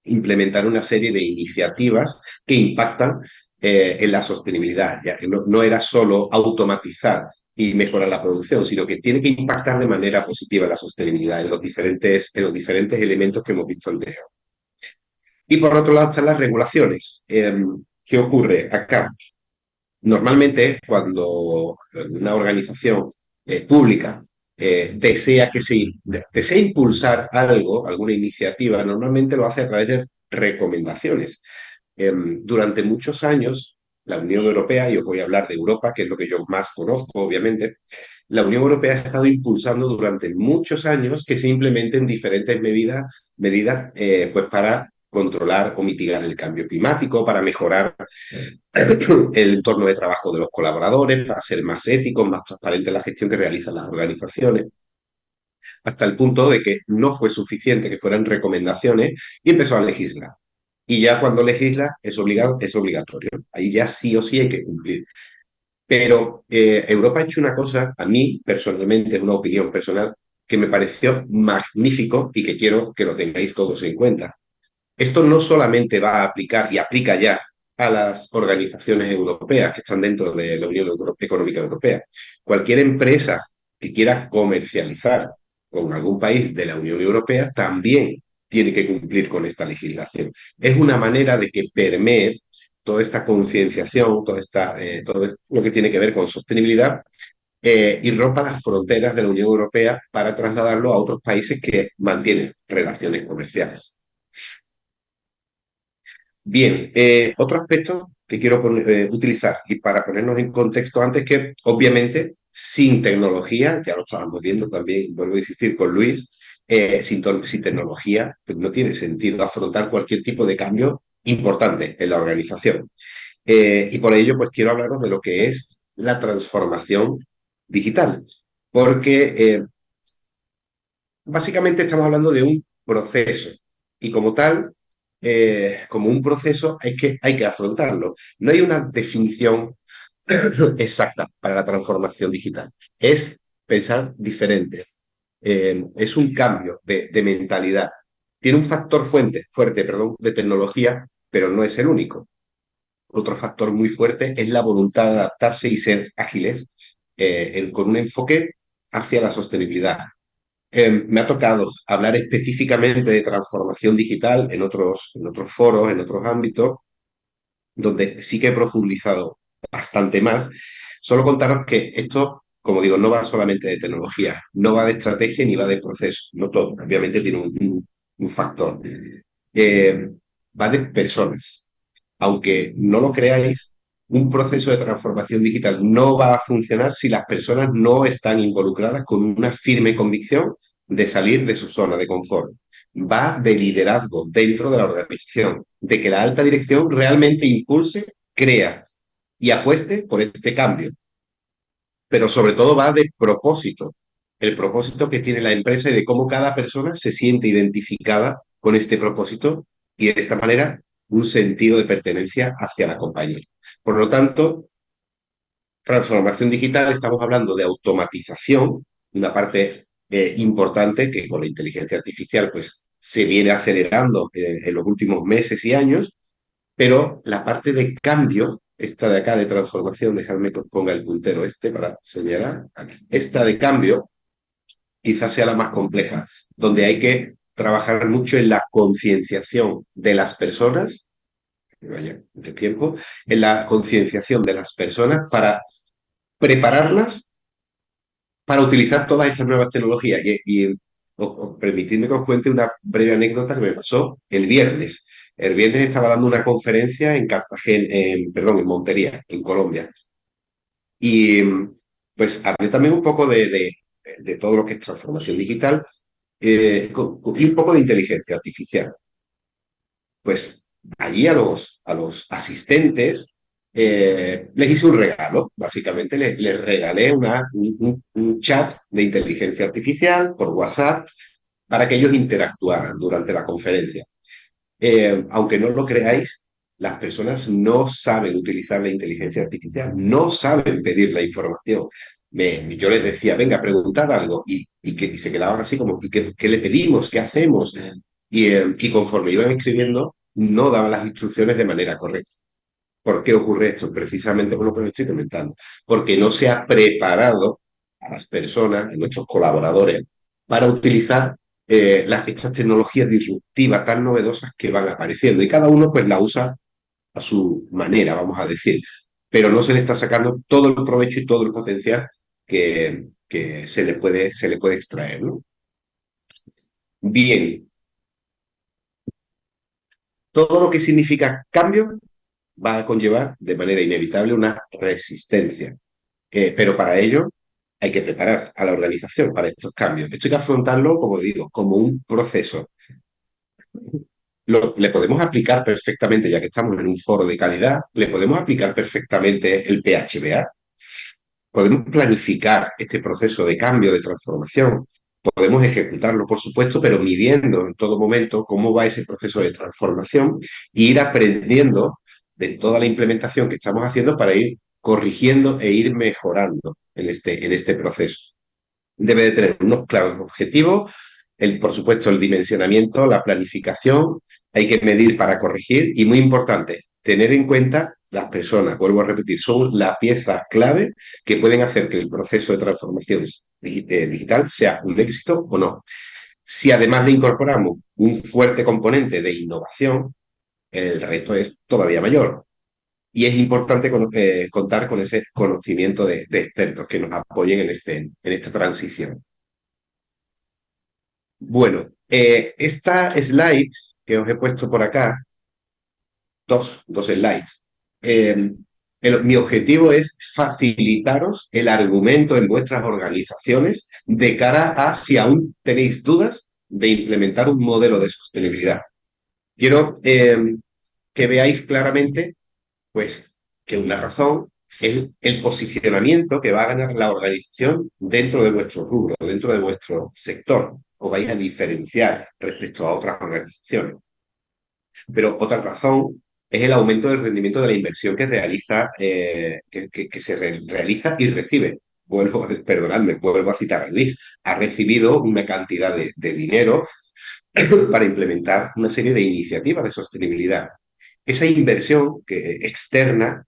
implementar una serie de iniciativas que impactan en la sostenibilidad. Ya que no era solo automatizar y mejorar la producción, sino que tiene que impactar de manera positiva en la sostenibilidad en los diferentes elementos que hemos visto anteriormente. Y por otro lado están las regulaciones. ¿Qué ocurre acá? Normalmente, cuando una organización pública desea impulsar algo, alguna iniciativa, normalmente lo hace a través de recomendaciones. Durante muchos años, la Unión Europea, y os voy a hablar de Europa, que es lo que yo más conozco, obviamente, la Unión Europea ha estado impulsando durante muchos años que se implementen diferentes medidas pues para controlar o mitigar el cambio climático, para mejorar el entorno de trabajo de los colaboradores, para ser más éticos, más transparente en la gestión que realizan las organizaciones, hasta el punto de que no fue suficiente que fueran recomendaciones y empezó a legislar. Y ya cuando legisla es obligatorio. Ahí ya sí o sí hay que cumplir. Pero Europa ha hecho una cosa, a mí personalmente, es una opinión personal, que me pareció magnífico y que quiero que lo tengáis todos en cuenta. Esto no solamente va a aplicar y aplica ya a las organizaciones europeas que están dentro de la Unión Económica Europea. Cualquier empresa que quiera comercializar con algún país de la Unión Europea también tiene que cumplir con esta legislación. Es una manera de que permee toda esta concienciación, todo lo que tiene que ver con sostenibilidad y rompa las fronteras de la Unión Europea para trasladarlo a otros países que mantienen relaciones comerciales. Bien, otro aspecto que quiero utilizar y para ponernos en contexto antes que, obviamente, sin tecnología, ya lo estábamos viendo también, vuelvo a insistir con Luis, sin tecnología pues no tiene sentido afrontar cualquier tipo de cambio importante en la organización. Y por ello, pues quiero hablaros de lo que es la transformación digital, porque básicamente estamos hablando de un proceso y como tal, como un proceso hay que afrontarlo. No hay una definición exacta para la transformación digital. Es pensar diferente. Es un cambio de mentalidad. Tiene un factor fuerte, de tecnología, pero no es el único. otro factor muy fuerte es la voluntad de adaptarse y ser ágiles con un enfoque hacia la sostenibilidad. Me ha tocado hablar específicamente de transformación digital en otros foros, en otros ámbitos, donde sí que he profundizado bastante más. Solo contaros que esto, como digo, no va solamente de tecnología, no va de estrategia ni va de proceso, no todo, obviamente tiene un factor. Eh, Va de personas. Aunque no lo creáis, un proceso de transformación digital no va a funcionar si las personas no están involucradas con una firme convicción de salir de su zona de confort. Va de liderazgo dentro de la organización, de que la alta dirección realmente impulse, crea y apueste por este cambio. Pero sobre todo va de propósito, el propósito que tiene la empresa y de cómo cada persona se siente identificada con este propósito y de esta manera un sentido de pertenencia hacia la compañía. Por lo tanto, transformación digital, estamos hablando de automatización, una parte importante que con la inteligencia artificial pues, se viene acelerando en los últimos meses y años, pero la parte de cambio, esta de acá de transformación, dejadme que os ponga el puntero este para señalar, aquí. Esta de cambio quizás sea la más compleja, donde hay que trabajar mucho en la concienciación de las personas, vaya, de tiempo, en la concienciación de las personas para prepararlas para utilizar todas estas nuevas tecnologías. Permitidme que os cuente una breve anécdota que me pasó el viernes. El viernes estaba dando una conferencia en Cartagena, perdón, en Montería, en Colombia. Y pues hablé también un poco de todo lo que es transformación digital y un poco de inteligencia artificial. Pues allí a los asistentes les hice un regalo, básicamente les regalé un chat de inteligencia artificial por WhatsApp para que ellos interactuaran durante la conferencia. Aunque no lo creáis, las personas no saben utilizar la inteligencia artificial, no saben pedir la información. Yo les decía, venga, preguntad algo, y se quedaban así como, ¿qué le pedimos? ¿Qué hacemos? Y conforme iban escribiendo, no daban las instrucciones de manera correcta. ¿Por qué ocurre esto? Precisamente por lo que os estoy comentando. Porque no se ha preparado a las personas, a nuestros colaboradores, para utilizar estas tecnologías disruptivas tan novedosas que van apareciendo. Y cada uno pues la usa a su manera, vamos a decir. Pero no se le está sacando todo el provecho y todo el potencial que se le puede extraer, ¿no? Bien, todo lo que significa cambio va a conllevar de manera inevitable una resistencia. Pero para ello hay que preparar a la organización para estos cambios. Esto hay que afrontarlo, como digo, como un proceso. Le podemos aplicar perfectamente, ya que estamos en un foro de calidad, le podemos aplicar perfectamente el PHBA. Podemos planificar este proceso de cambio, de transformación. Podemos ejecutarlo, por supuesto, pero midiendo en todo momento cómo va ese proceso de transformación e ir aprendiendo de toda la implementación que estamos haciendo para ir corrigiendo e ir mejorando en este proceso. Debe de tener unos claros objetivos, por supuesto el dimensionamiento, la planificación, hay que medir para corregir y muy importante, tener en cuenta las personas, vuelvo a repetir, son la pieza clave que pueden hacer que el proceso de transformación digital sea un éxito o no. Si además le incorporamos un fuerte componente de innovación, el reto es todavía mayor. Y es importante contar con ese conocimiento de expertos que nos apoyen en esta transición. Bueno, esta slide que os he puesto por acá, dos slides, mi objetivo es facilitaros el argumento en vuestras organizaciones de cara a si aún tenéis dudas de implementar un modelo de sostenibilidad. Quiero que veáis claramente pues que una razón es el posicionamiento que va a ganar la organización dentro de vuestro rubro, dentro de vuestro sector. Os vais a diferenciar respecto a otras organizaciones. Pero otra razón es el aumento del rendimiento de la inversión que realiza, que se realiza y recibe. Perdonadme, vuelvo a citar a Luis. Ha recibido una cantidad de dinero para implementar una serie de iniciativas de sostenibilidad. esa inversión externa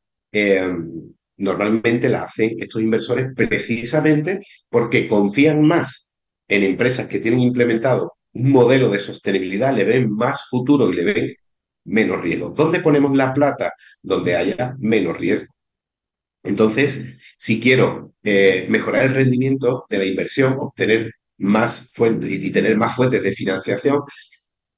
normalmente la hacen estos inversores precisamente porque confían más en empresas que tienen implementado un modelo de sostenibilidad, le ven más futuro y le ven menos riesgo. ¿Dónde ponemos la plata? Donde haya menos riesgo. Entonces, si quiero mejorar el rendimiento de la inversión, obtener más fuentes y tener más fuentes de financiación,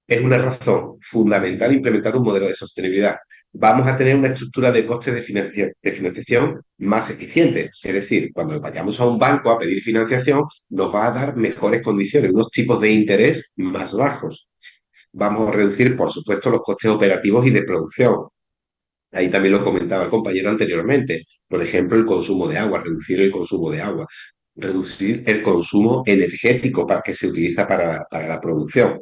es una razón fundamental implementar un modelo de sostenibilidad. Vamos a tener una estructura de costes de financiación más eficiente. Es decir, cuando vayamos a un banco a pedir financiación, nos va a dar mejores condiciones, unos tipos de interés más bajos. Vamos a reducir, por supuesto, los costes operativos y de producción. Ahí también lo comentaba el compañero anteriormente. Por ejemplo, el consumo de agua, reducir el consumo de agua, reducir el consumo energético para que se utiliza para la producción.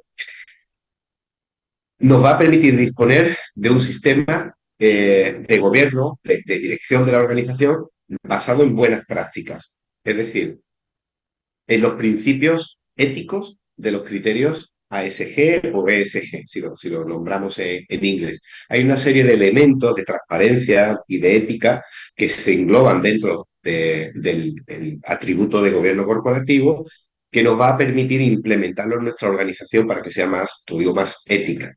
Nos va a permitir disponer de un sistema de gobierno, de dirección de la organización, basado en buenas prácticas. Es decir, en los principios éticos de los criterios ASG o ESG, si lo nombramos en inglés. Hay una serie de elementos de transparencia y de ética que se engloban dentro del atributo de gobierno corporativo que nos va a permitir implementarlo en nuestra organización para que sea más, lo digo, más ética.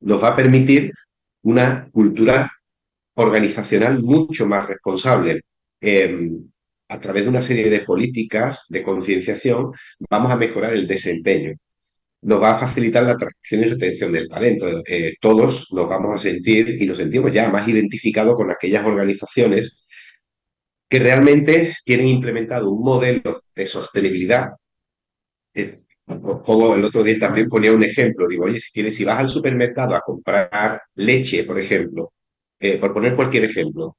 Nos va a permitir una cultura organizacional mucho más responsable. A través de una serie de políticas de concienciación vamos a mejorar el desempeño. Nos va a facilitar la atracción y retención del talento. Todos nos vamos a sentir, y nos sentimos ya más identificados con aquellas organizaciones que realmente tienen implementado un modelo de sostenibilidad. Como el otro día también ponía un ejemplo, digo, oye, si vas al supermercado a comprar leche, por ejemplo, por poner cualquier ejemplo,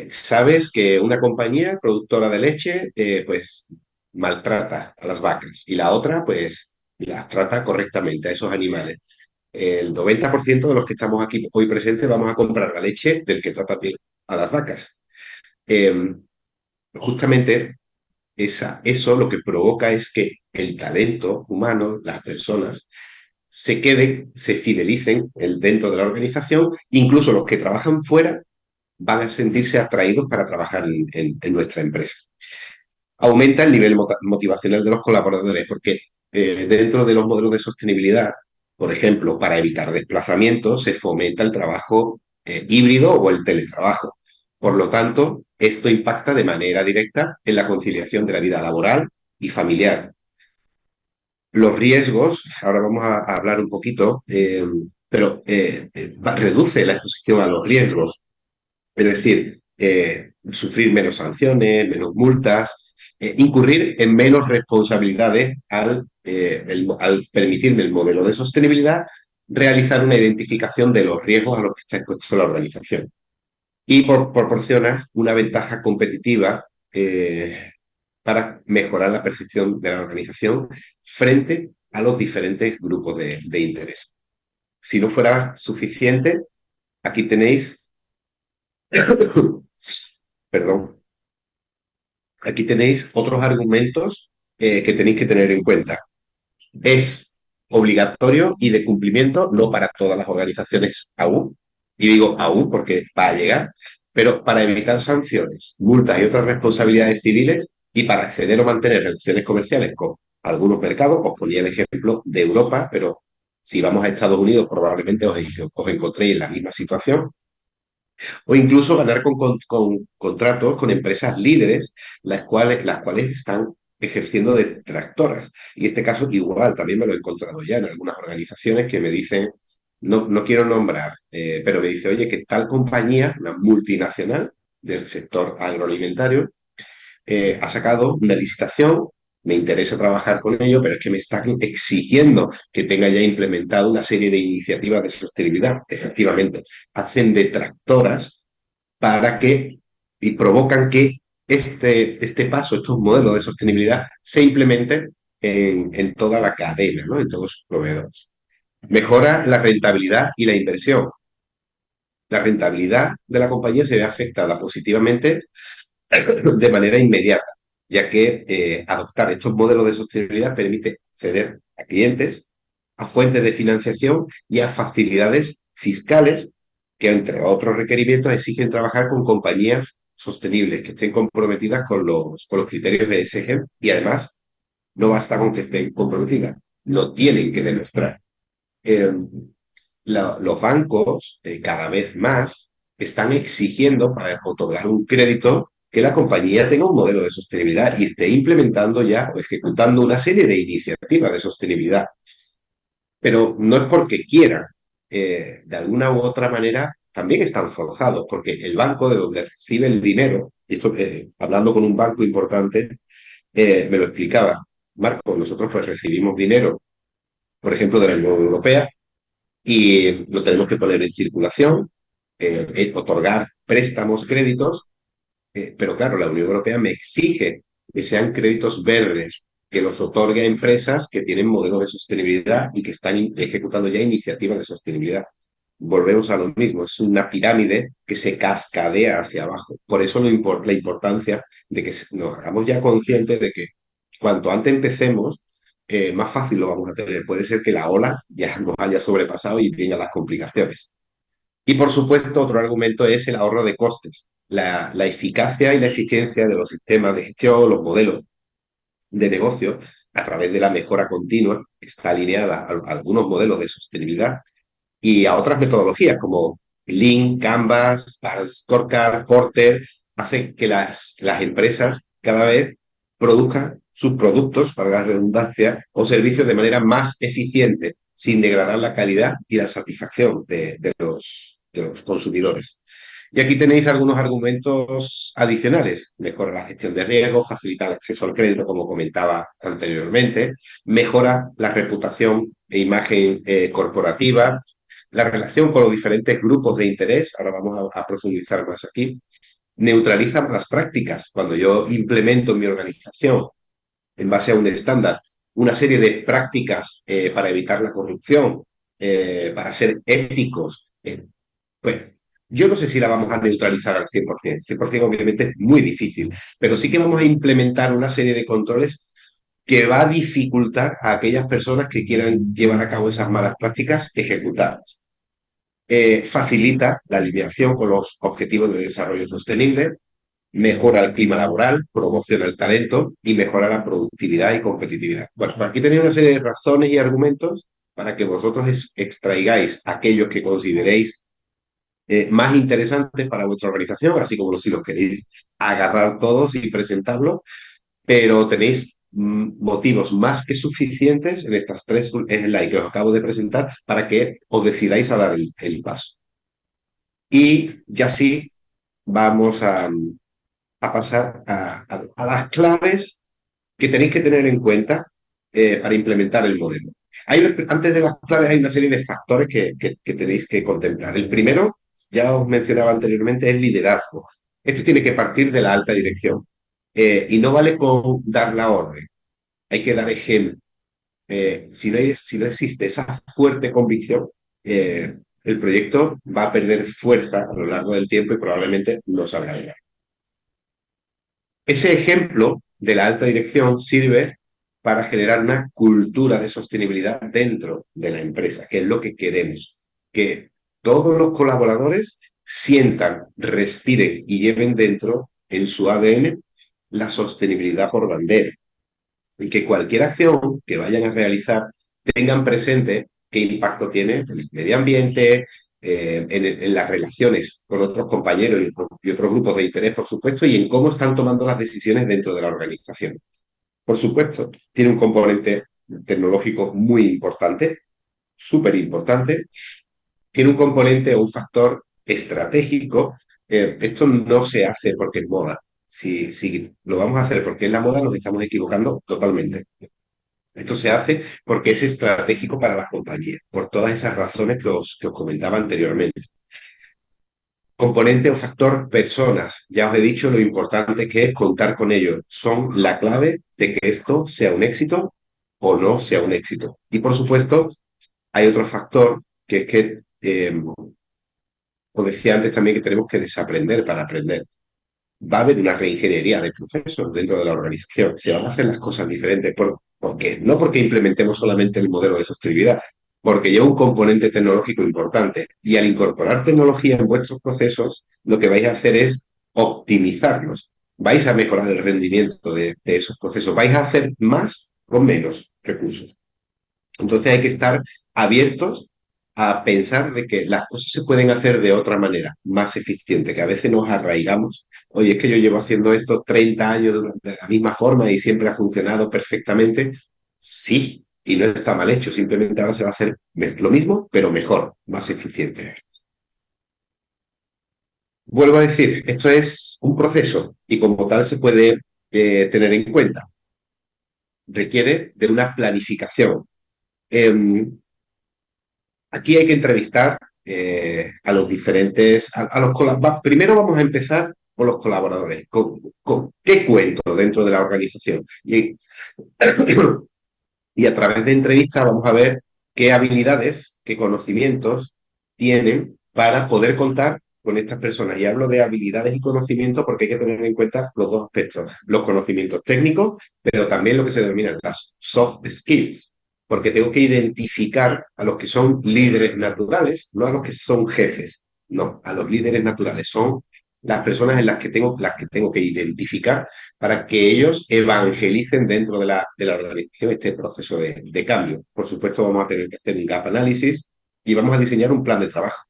sabes que una compañía productora de leche, pues maltrata a las vacas y la otra, pues las trata correctamente a esos animales. El 90% de los que estamos aquí hoy presentes vamos a comprar la leche del que trata bien a las vacas. Eh, Justamente eso lo que provoca es que el talento humano, las personas, se queden, se fidelicen dentro de la organización, incluso los que trabajan fuera van a sentirse atraídos para trabajar en nuestra empresa. Aumenta el nivel motivacional de los colaboradores, porque dentro de los modelos de sostenibilidad, por ejemplo, para evitar desplazamientos, se fomenta el trabajo híbrido o el teletrabajo. Por lo tanto, esto impacta de manera directa en la conciliación de la vida laboral y familiar. Los riesgos, ahora vamos a hablar un poquito, pero reduce la exposición a los riesgos. Es decir, sufrir menos sanciones, menos multas, incurrir en menos responsabilidades al permitirme el modelo de sostenibilidad, realizar una identificación de los riesgos a los que está expuesto la organización y proporciona una ventaja competitiva para mejorar la percepción de la organización frente a los diferentes grupos de interés. Si no fuera suficiente, aquí tenéis perdón, aquí tenéis otros argumentos que tenéis que tener en cuenta. Es obligatorio y de cumplimiento, no para todas las organizaciones aún, y digo aún porque va a llegar, pero para evitar sanciones, multas y otras responsabilidades civiles y para acceder o mantener relaciones comerciales con algunos mercados, os ponía el ejemplo de Europa, pero si vamos a Estados Unidos probablemente os encontréis en la misma situación, o incluso ganar con contratos con empresas líderes, las cuales están ejerciendo de tractoras. Y este caso igual, también me lo he encontrado ya en algunas organizaciones que me dicen, no quiero nombrar, pero me dice, oye, que tal compañía, una multinacional del sector agroalimentario, ha sacado una licitación, me interesa trabajar con ello, pero es que me están exigiendo que tenga ya implementado una serie de iniciativas de sostenibilidad. Efectivamente, hacen detractoras para que y provocan que este paso, estos modelos de sostenibilidad se implementen en toda la cadena, ¿no? En todos sus proveedores. Mejora la rentabilidad y la inversión. La rentabilidad de la compañía se ve afectada positivamente de manera inmediata, ya que adoptar estos modelos de sostenibilidad permite acceder a clientes, a fuentes de financiación y a facilidades fiscales que, entre otros requerimientos, exigen trabajar con compañías sostenibles, que estén comprometidas con los criterios de ESG y además no basta con que estén comprometidas, lo tienen que demostrar. Eh, los bancos cada vez más están exigiendo para otorgar un crédito que la compañía tenga un modelo de sostenibilidad y esté implementando ya o ejecutando una serie de iniciativas de sostenibilidad. Pero no es porque quieran, de alguna u otra manera también están forzados, porque el banco de donde recibe el dinero, y esto hablando con un banco importante, me lo explicaba, Marco, nosotros pues recibimos dinero, por ejemplo, de la Unión Europea, y lo tenemos que poner en circulación, otorgar préstamos, créditos, pero claro, la Unión Europea me exige que sean créditos verdes, que los otorgue a empresas que tienen modelos de sostenibilidad y que están ejecutando ya iniciativas de sostenibilidad. Volvemos a lo mismo, es una pirámide que se cascadea hacia abajo. Por eso la importancia de que nos hagamos ya conscientes de que cuanto antes empecemos, más fácil lo vamos a tener. Puede ser que la ola ya nos haya sobrepasado y vengan las complicaciones. Y por supuesto, otro argumento es el ahorro de costes, la eficacia y la eficiencia de los sistemas de gestión, los modelos de negocio, a través de la mejora continua, que está alineada a algunos modelos de sostenibilidad y a otras metodologías como Lean, Canvas, Scorecard, Porter, hacen que las empresas cada vez produzcan sus productos, para la redundancia, o servicios de manera más eficiente, sin degradar la calidad y la satisfacción de los consumidores. Y aquí tenéis algunos argumentos adicionales. Mejora la gestión de riesgos, facilita el acceso al crédito, como comentaba anteriormente, mejora la reputación e imagen corporativa, la relación con los diferentes grupos de interés, ahora vamos a profundizar más aquí, neutraliza las prácticas. Cuando yo implemento en mi organización, en base a un estándar, una serie de prácticas para evitar la corrupción, para ser éticos, pues yo no sé si la vamos a neutralizar al 100%. 100% obviamente es muy difícil, pero sí que vamos a implementar una serie de controles que va a dificultar a aquellas personas que quieran llevar a cabo esas malas prácticas ejecutarlas. Facilita la alineación con los objetivos de desarrollo sostenible, mejora el clima laboral, promociona el talento y mejora la productividad y competitividad. Bueno, pues aquí tenéis una serie de razones y argumentos para que vosotros extraigáis aquellos que consideréis más interesantes para vuestra organización, así como si los queréis agarrar todos y presentarlos, pero tenéis motivos más que suficientes en estas tres slides que os acabo de presentar para que os decidáis a dar el paso. Y ya sí, vamos a pasar a las claves que tenéis que tener en cuenta para implementar el modelo. Antes de las claves hay una serie de factores que tenéis que contemplar. El primero, ya os mencionaba anteriormente, es liderazgo. Esto tiene que partir de la alta dirección. Y no vale con dar la orden, hay que dar ejemplo. Si no existe esa fuerte convicción, el proyecto va a perder fuerza a lo largo del tiempo y probablemente no salga bien. Ese ejemplo de la alta dirección sirve para generar una cultura de sostenibilidad dentro de la empresa, que es lo que queremos, que todos los colaboradores sientan, respiren y lleven dentro en su ADN la sostenibilidad por bandera y que cualquier acción que vayan a realizar tengan presente qué impacto tiene en el medio ambiente, en las relaciones con otros compañeros y otros grupos de interés, por supuesto, y en cómo están tomando las decisiones dentro de la organización. Por supuesto, tiene un componente tecnológico muy importante, súper importante, tiene un componente o un factor estratégico. Esto no se hace porque es moda. Si lo vamos a hacer porque es la moda, nos estamos equivocando totalmente. Esto se hace porque es estratégico para las compañías, por todas esas razones que os comentaba anteriormente. Componente o factor personas. Ya os he dicho lo importante que es contar con ellos. Son la clave de que esto sea un éxito o no sea un éxito. Y por supuesto, hay otro factor que es que, os decía antes también que tenemos que desaprender para aprender. Va a haber una reingeniería de procesos dentro de la organización. Se van a hacer las cosas diferentes. ¿Por qué? No porque implementemos solamente el modelo de sostenibilidad, porque lleva un componente tecnológico importante. Y al incorporar tecnología en vuestros procesos, lo que vais a hacer es optimizarlos. Vais a mejorar el rendimiento de esos procesos. Vais a hacer más con menos recursos. Entonces hay que estar abiertos a pensar de que las cosas se pueden hacer de otra manera, más eficiente, que a veces nos arraigamos. Oye, es que yo llevo haciendo esto 30 años de la misma forma y siempre ha funcionado perfectamente. Sí, y no está mal hecho, simplemente ahora se va a hacer lo mismo, pero mejor, más eficiente. Vuelvo a decir, esto es un proceso y como tal se puede tener en cuenta. Requiere de una planificación. Aquí hay que entrevistar a los diferentes, primero vamos a empezar con los colaboradores, con qué cuento dentro de la organización. Y a través de entrevistas vamos a ver qué habilidades, qué conocimientos tienen para poder contar con estas personas. Y hablo de habilidades y conocimientos porque hay que tener en cuenta los dos aspectos, los conocimientos técnicos, pero también lo que se denominan las soft skills, porque tengo que identificar a los que son líderes naturales, no a los que son jefes, no, a los líderes naturales. Son las personas en las que tengo que identificar para que ellos evangelicen dentro de la organización este proceso de cambio. Por supuesto, vamos a tener que hacer un gap análisis y vamos a diseñar un plan de trabajo.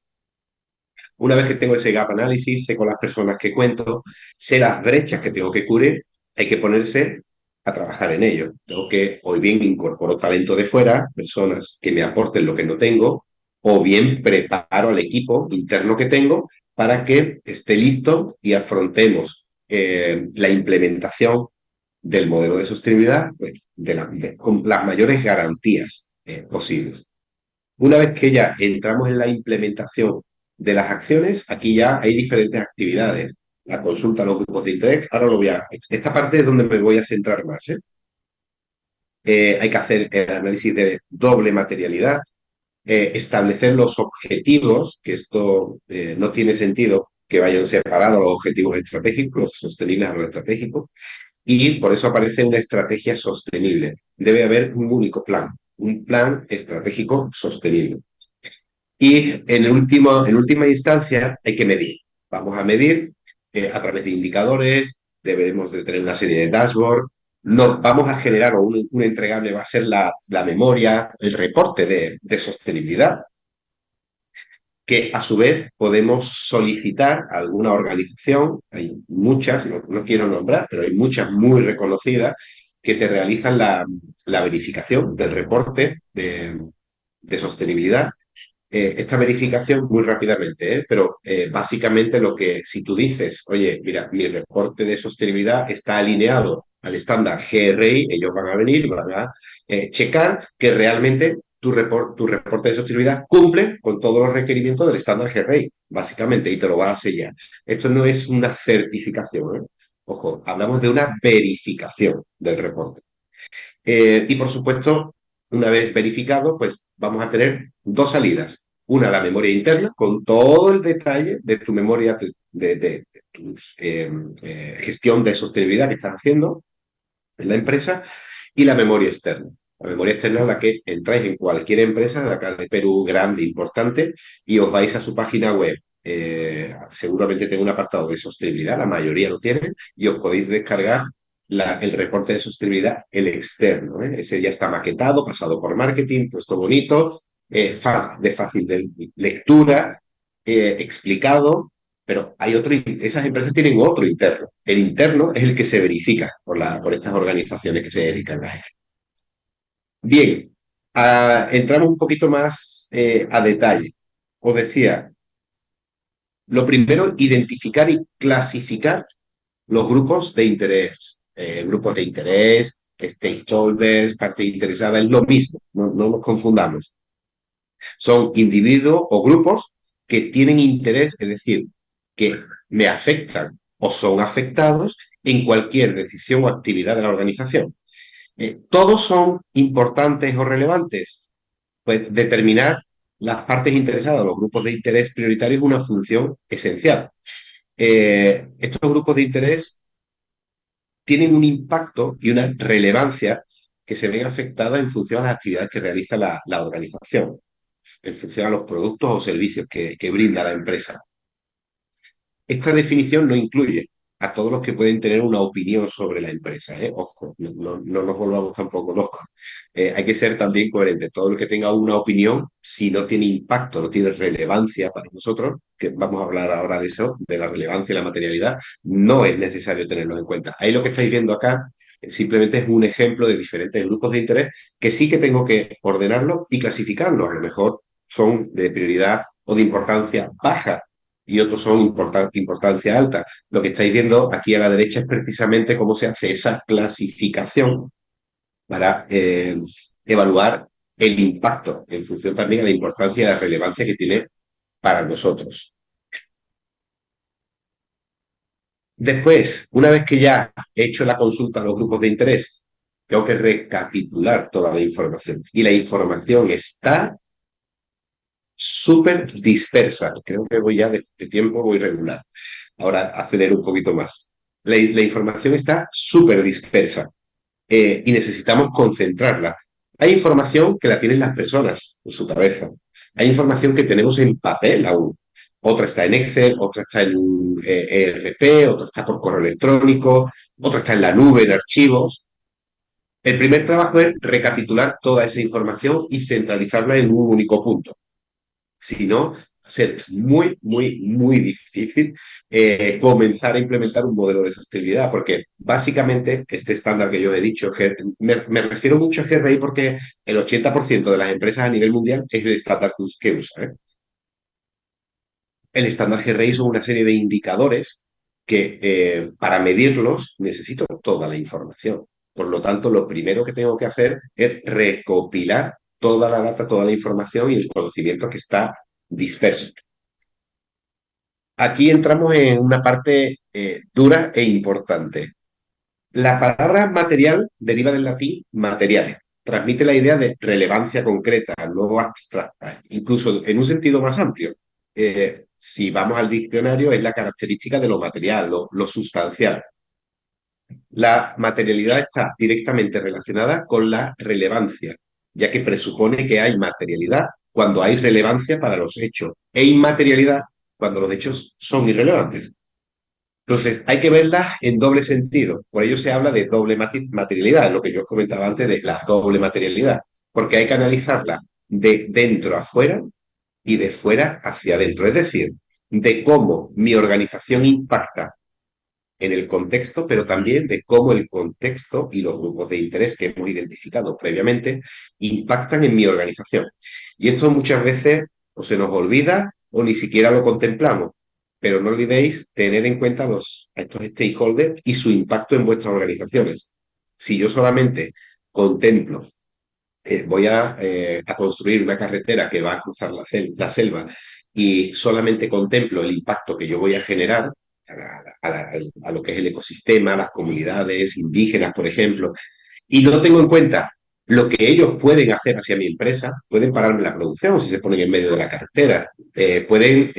Una vez que tengo ese gap análisis, sé con las personas que cuento, sé las brechas que tengo que cubrir, hay que ponerse a trabajar en ello. Tengo que, o bien incorporo talento de fuera, personas que me aporten lo que no tengo, o bien preparo al equipo interno que tengo para que esté listo y afrontemos la implementación del modelo de sostenibilidad pues, con las mayores garantías posibles. Una vez que ya entramos en la implementación de las acciones, aquí ya hay diferentes actividades. La consulta a los grupos de interés, ahora lo voy a... Esta parte es donde me voy a centrar más. Hay que hacer el análisis de doble materialidad, establecer los objetivos, que esto no tiene sentido que vayan separados los objetivos estratégicos, los sostenibles a los estratégicos, y por eso aparece una estrategia sostenible. Debe haber un único plan, un plan estratégico sostenible. Y en última instancia hay que medir. Vamos a medir a través de indicadores, debemos de tener una serie de dashboards, nos vamos a generar, o un entregable va a ser la memoria, el reporte de sostenibilidad, que a su vez podemos solicitar a alguna organización, hay muchas, no quiero nombrar, pero hay muchas muy reconocidas, que te realizan la verificación del reporte de sostenibilidad. Esta verificación muy rápidamente, pero básicamente si tú dices, oye, mira, mi reporte de sostenibilidad está alineado al estándar GRI, ellos van a venir, van a checar que realmente tu reporte de sostenibilidad cumple con todos los requerimientos del estándar GRI, básicamente, y te lo van a sellar. Esto no es una certificación, ¿eh? Ojo, hablamos de una verificación del reporte. Y por supuesto, una vez verificado, pues vamos a tener dos salidas. Una, la memoria interna, con todo el detalle de tu memoria, de tu gestión de sostenibilidad que estás haciendo en la empresa, y la memoria externa. La memoria externa es la que entráis en cualquier empresa de acá de Perú grande, importante, y os vais a su página web. Seguramente tiene un apartado de sostenibilidad, la mayoría lo tienen, y os podéis descargar el reporte de sostenibilidad, el externo. Ese ya está maquetado, pasado por marketing, puesto bonito, de fácil de lectura, explicado, pero esas empresas tienen otro interno. El interno es el que se verifica por estas organizaciones que se dedican a él. Bien, entramos un poquito más a detalle. Os decía, lo primero, identificar y clasificar los grupos de interés. Grupos de interés, stakeholders, parte interesada, es lo mismo, no nos confundamos. Son individuos o grupos que tienen interés, es decir, que me afectan o son afectados en cualquier decisión o actividad de la organización. ¿Todos son importantes o relevantes? Pues determinar las partes interesadas, los grupos de interés prioritarios, es una función esencial. Estos grupos de interés tienen un impacto y una relevancia que se ven afectadas en función a las actividades que realiza la organización, en función a los productos o servicios que brinda la empresa. Esta definición no incluye a todos los que pueden tener una opinión sobre la empresa, ¿eh? Ojo, no nos volvamos tampoco locos. Hay que ser también coherentes. Todo el que tenga una opinión, si no tiene impacto, no tiene relevancia para nosotros, que vamos a hablar ahora de eso, de la relevancia y la materialidad, no es necesario tenerlos en cuenta. Ahí lo que estáis viendo acá simplemente es un ejemplo de diferentes grupos de interés que sí que tengo que ordenarlos y clasificarlos. A lo mejor son de prioridad o de importancia baja y otros son importancia alta. Lo que estáis viendo aquí a la derecha es precisamente cómo se hace esa clasificación para evaluar el impacto en función también de la importancia y la relevancia que tiene para nosotros. Después, una vez que ya he hecho la consulta a los grupos de interés, tengo que recapitular toda la información. Y la información está súper dispersa. Creo que voy ya de tiempo, voy regular. Ahora acelero un poquito más. La información está súper dispersa y necesitamos concentrarla. Hay información que la tienen las personas en su cabeza. Hay información que tenemos en papel aún. Otra está en Excel, otra está en un ERP, otra está por correo electrónico, otra está en la nube, en archivos. El primer trabajo es recapitular toda esa información y centralizarla en un único punto. Si no, va a ser muy difícil comenzar a implementar un modelo de sostenibilidad, porque básicamente este estándar que yo he dicho, me refiero mucho a GRI porque el 80% de las empresas a nivel mundial es el estándar que usa. El estándar GRI son una serie de indicadores que para medirlos necesito toda la información. Por lo tanto, lo primero que tengo que hacer es recopilar toda la data, toda la información y el conocimiento que está disperso. Aquí entramos en una parte dura e importante. La palabra material deriva del latín materiales. Transmite la idea de relevancia concreta, no abstracta, incluso en un sentido más amplio. Si vamos al diccionario, es la característica de lo material, lo sustancial. La materialidad está directamente relacionada con la relevancia, ya que presupone que hay materialidad cuando hay relevancia para los hechos e inmaterialidad cuando los hechos son irrelevantes. Entonces, hay que verlas en doble sentido. Por ello se habla de doble materialidad, lo que yo comentaba antes de la doble materialidad, porque hay que analizarla de dentro a fuera y de fuera hacia adentro. Es decir, de cómo mi organización impacta en el contexto, pero también de cómo el contexto y los grupos de interés que hemos identificado previamente impactan en mi organización. Y esto muchas veces o se nos olvida o ni siquiera lo contemplamos. Pero no olvidéis tener en cuenta a estos stakeholders y su impacto en vuestras organizaciones. Si yo solamente contemplo, voy a construir una carretera que va a cruzar la selva y solamente contemplo el impacto que yo voy a generar a lo que es el ecosistema, las comunidades indígenas, por ejemplo, y no tengo en cuenta lo que ellos pueden hacer hacia mi empresa, pueden pararme la producción si se ponen en medio de la carretera, pueden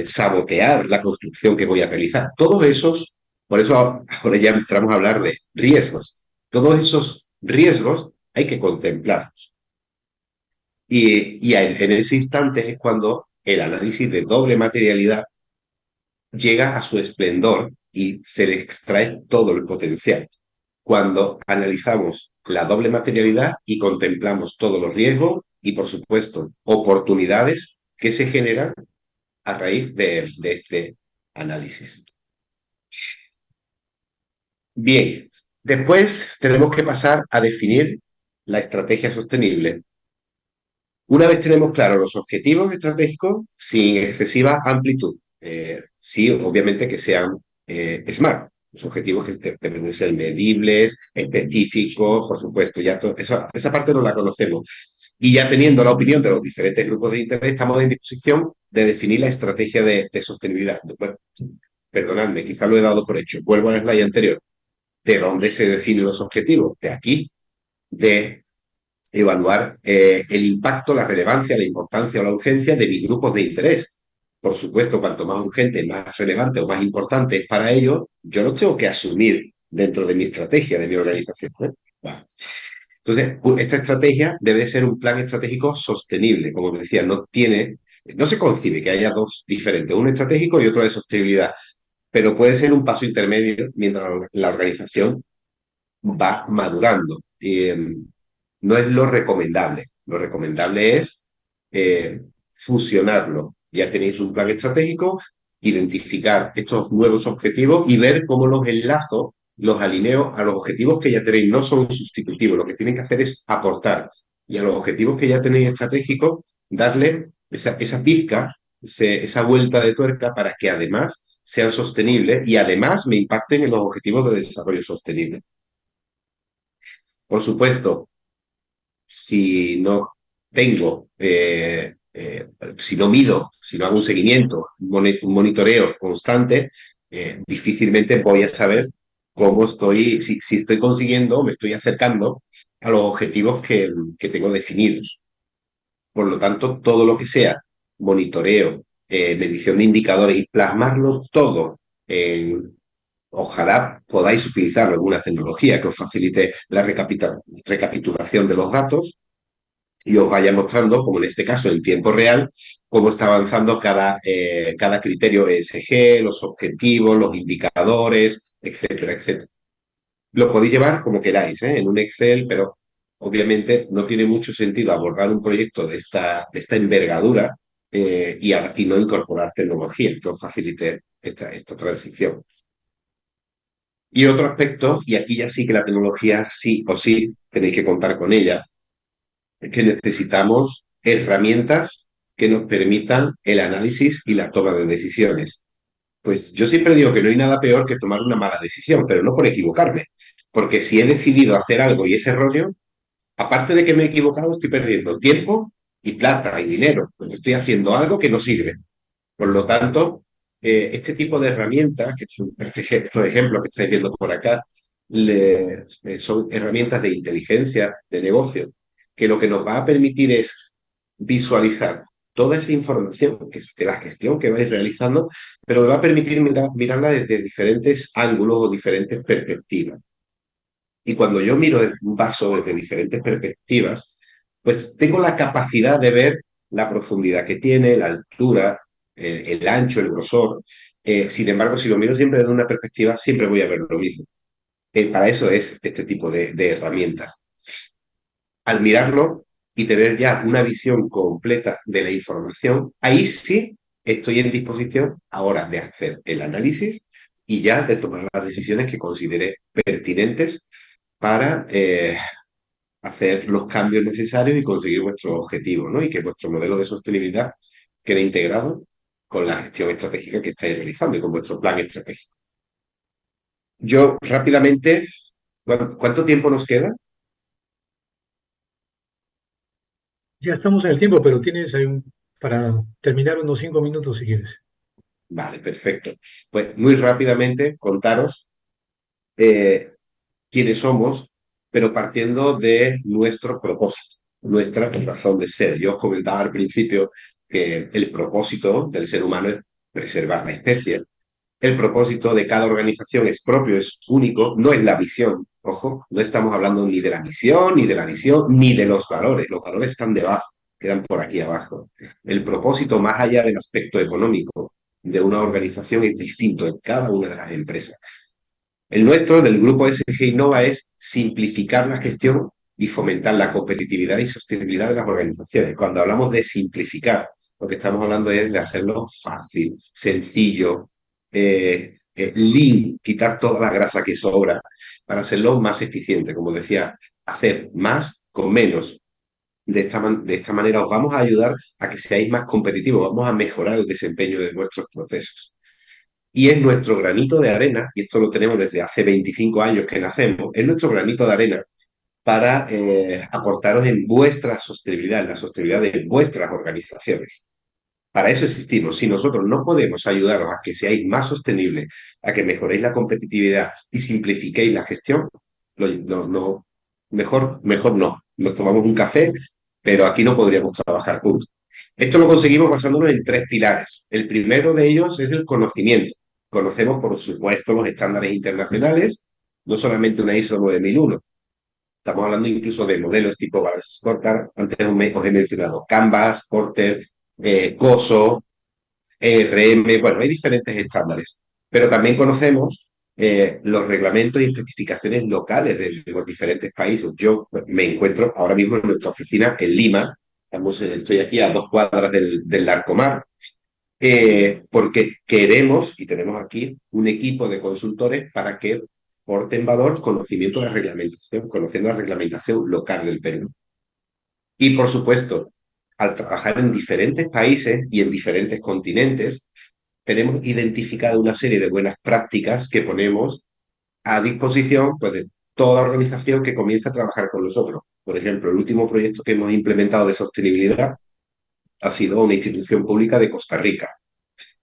sabotear la construcción que voy a realizar. Todos esos, por eso ahora ya entramos a hablar de riesgos, todos esos riesgos hay que contemplarlos. Y en ese instante es cuando el análisis de doble materialidad llega a su esplendor y se le extrae todo el potencial. Cuando analizamos la doble materialidad y contemplamos todos los riesgos y, por supuesto, oportunidades que se generan a raíz de este análisis. Bien, después tenemos que pasar a definir la estrategia sostenible. Una vez tenemos claros los objetivos estratégicos, sin excesiva amplitud, sí, obviamente que sean SMART, los objetivos que deben de ser medibles, específicos, por supuesto, ya esa parte no la conocemos. Y ya teniendo la opinión de los diferentes grupos de interés, estamos en disposición de definir la estrategia de sostenibilidad. Bueno, perdonadme, quizá lo he dado por hecho. Vuelvo al slide anterior. ¿De dónde se definen los objetivos? De aquí, de evaluar el impacto, la relevancia, la importancia o la urgencia de mis grupos de interés. Por supuesto, cuanto más urgente, más relevante o más importante es para ellos, yo los tengo que asumir dentro de mi estrategia, de mi organización. Va. Entonces, esta estrategia debe de ser un plan estratégico sostenible. Como decía, no se concibe que haya dos diferentes, uno estratégico y otro de sostenibilidad, pero puede ser un paso intermedio mientras la organización va madurando. No es lo recomendable. Lo recomendable es fusionarlo. Ya tenéis un plan estratégico, identificar estos nuevos objetivos y ver cómo los enlazo, los alineo a los objetivos que ya tenéis. No son sustitutivos, lo que tienen que hacer es aportar. Y a los objetivos que ya tenéis estratégicos, darle esa pizca, esa vuelta de tuerca para que además sean sostenibles y además me impacten en los objetivos de desarrollo sostenible. Por supuesto, si no tengo, si no mido, si no hago un seguimiento, un monitoreo constante, difícilmente voy a saber cómo estoy, si estoy consiguiendo, me estoy acercando a los objetivos que tengo definidos. Por lo tanto, todo lo que sea monitoreo, medición de indicadores y plasmarlo todo en, ojalá podáis utilizar alguna tecnología que os facilite la recapitulación de los datos y os vaya mostrando, como en este caso en tiempo real, cómo está avanzando cada criterio ESG, los objetivos, los indicadores, etcétera, etcétera. Lo podéis llevar como queráis, en un Excel, pero obviamente no tiene mucho sentido abordar un proyecto de esta envergadura y no incorporar tecnología que os facilite esta transición. Y otro aspecto, y aquí ya sí que la tecnología sí o sí tenéis que contar con ella, es que necesitamos herramientas que nos permitan el análisis y la toma de decisiones. Pues yo siempre digo que no hay nada peor que tomar una mala decisión, pero no por equivocarme. Porque si he decidido hacer algo y es erróneo, aparte de que me he equivocado, estoy perdiendo tiempo y plata y dinero, porque estoy haciendo algo que no sirve. Por lo tanto, este tipo de herramientas, que son estos ejemplos que estáis viendo por acá, son herramientas de inteligencia de negocio, que lo que nos va a permitir es visualizar toda esa información que es de la gestión que vais realizando, pero me va a permitir mirarla desde diferentes ángulos o diferentes perspectivas. Y cuando yo miro un vaso desde diferentes perspectivas, pues tengo la capacidad de ver la profundidad que tiene, la altura, el ancho, el grosor. Sin embargo, si lo miro siempre desde una perspectiva, siempre voy a ver lo mismo. Para eso es este tipo de herramientas. Al mirarlo y tener ya una visión completa de la información, ahí sí estoy en disposición ahora de hacer el análisis y ya de tomar las decisiones que considere pertinentes para hacer los cambios necesarios y conseguir vuestro objetivo, ¿no? Y que vuestro modelo de sostenibilidad quede integrado con la gestión estratégica que estáis realizando y con vuestro plan estratégico. Yo rápidamente, ¿cuánto tiempo nos queda? Ya estamos en el tiempo, pero tienes ahí para terminar unos 5 minutos si quieres. Vale, perfecto. Pues muy rápidamente contaros eh, quiénes somos, pero partiendo de nuestro propósito, nuestra razón de ser. Yo os comentaba al principio que el propósito del ser humano es preservar la especie. El propósito de cada organización es propio, es único, no es la visión. Ojo, no estamos hablando ni de la misión, ni de la visión, ni de los valores. Los valores están debajo, quedan por aquí abajo. El propósito, más allá del aspecto económico de una organización, es distinto en cada una de las empresas. El nuestro, del grupo SG Innova, es simplificar la gestión y fomentar la competitividad y sostenibilidad de las organizaciones. Cuando hablamos de simplificar, lo que estamos hablando es de hacerlo fácil, sencillo, lean, quitar toda la grasa que sobra para hacerlo más eficiente. Como decía, hacer más con menos. De esta manera os vamos a ayudar a que seáis más competitivos, vamos a mejorar el desempeño de vuestros procesos. Y es nuestro granito de arena, y esto lo tenemos desde hace 25 años que nacemos, es nuestro granito de arena para aportaros en vuestra sostenibilidad, en la sostenibilidad de vuestras organizaciones. Para eso existimos. Si nosotros no podemos ayudaros a que seáis más sostenibles, a que mejoréis la competitividad y simplifiquéis la gestión, mejor no. Nos tomamos un café, pero aquí no podríamos trabajar juntos. Esto lo conseguimos basándonos en tres pilares. El primero de ellos es el conocimiento. Conocemos, por supuesto, los estándares internacionales, no solamente una ISO 9001. Estamos hablando incluso de modelos tipo Balance Scorecard. Antes os he mencionado Canvas, Porter, COSO, ERM. Bueno, hay diferentes estándares, pero también conocemos los reglamentos y especificaciones locales de los diferentes países. Yo pues, me encuentro ahora mismo en nuestra oficina en Lima. Estoy aquí a 2 cuadras del Larcomar, porque queremos y tenemos aquí un equipo de consultores para que aporten valor conocimiento de la reglamentación, conociendo la reglamentación local del Perú. Y por supuesto, al trabajar en diferentes países y en diferentes continentes, tenemos identificado una serie de buenas prácticas que ponemos a disposición pues, de toda organización que comienza a trabajar con nosotros. Por ejemplo, el último proyecto que hemos implementado de sostenibilidad ha sido una institución pública de Costa Rica.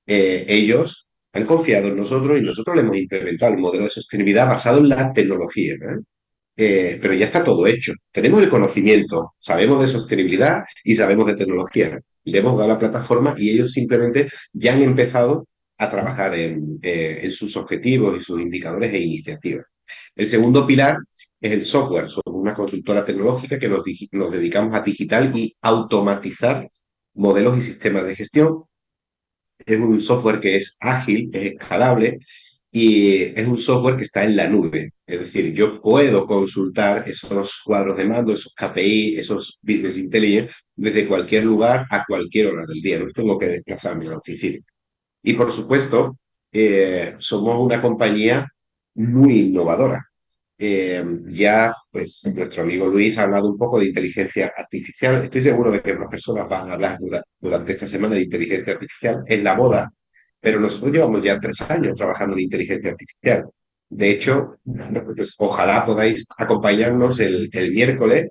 Ellos han confiado en nosotros y nosotros le hemos implementado el modelo de sostenibilidad basado en la tecnología, ¿eh? Pero ya está todo hecho. Tenemos el conocimiento, sabemos de sostenibilidad y sabemos de tecnología. Le hemos dado la plataforma y ellos simplemente ya han empezado a trabajar en sus objetivos y sus indicadores e iniciativas. El segundo pilar es el software. Somos una consultora tecnológica que nos dedicamos a digital y automatizar modelos y sistemas de gestión. Es un software que es ágil, es escalable y es un software que está en la nube. Es decir, yo puedo consultar esos cuadros de mando, esos KPI, esos Business Intelligence desde cualquier lugar a cualquier hora del día. No tengo que desplazarme a la oficina. Y por supuesto, somos una compañía muy innovadora. Ya, pues, nuestro amigo Luis ha hablado un poco de inteligencia artificial. Estoy seguro de que más personas van a hablar durante esta semana de inteligencia artificial en la moda, pero nosotros llevamos ya 3 años trabajando en inteligencia artificial. De hecho, pues, ojalá podáis acompañarnos el miércoles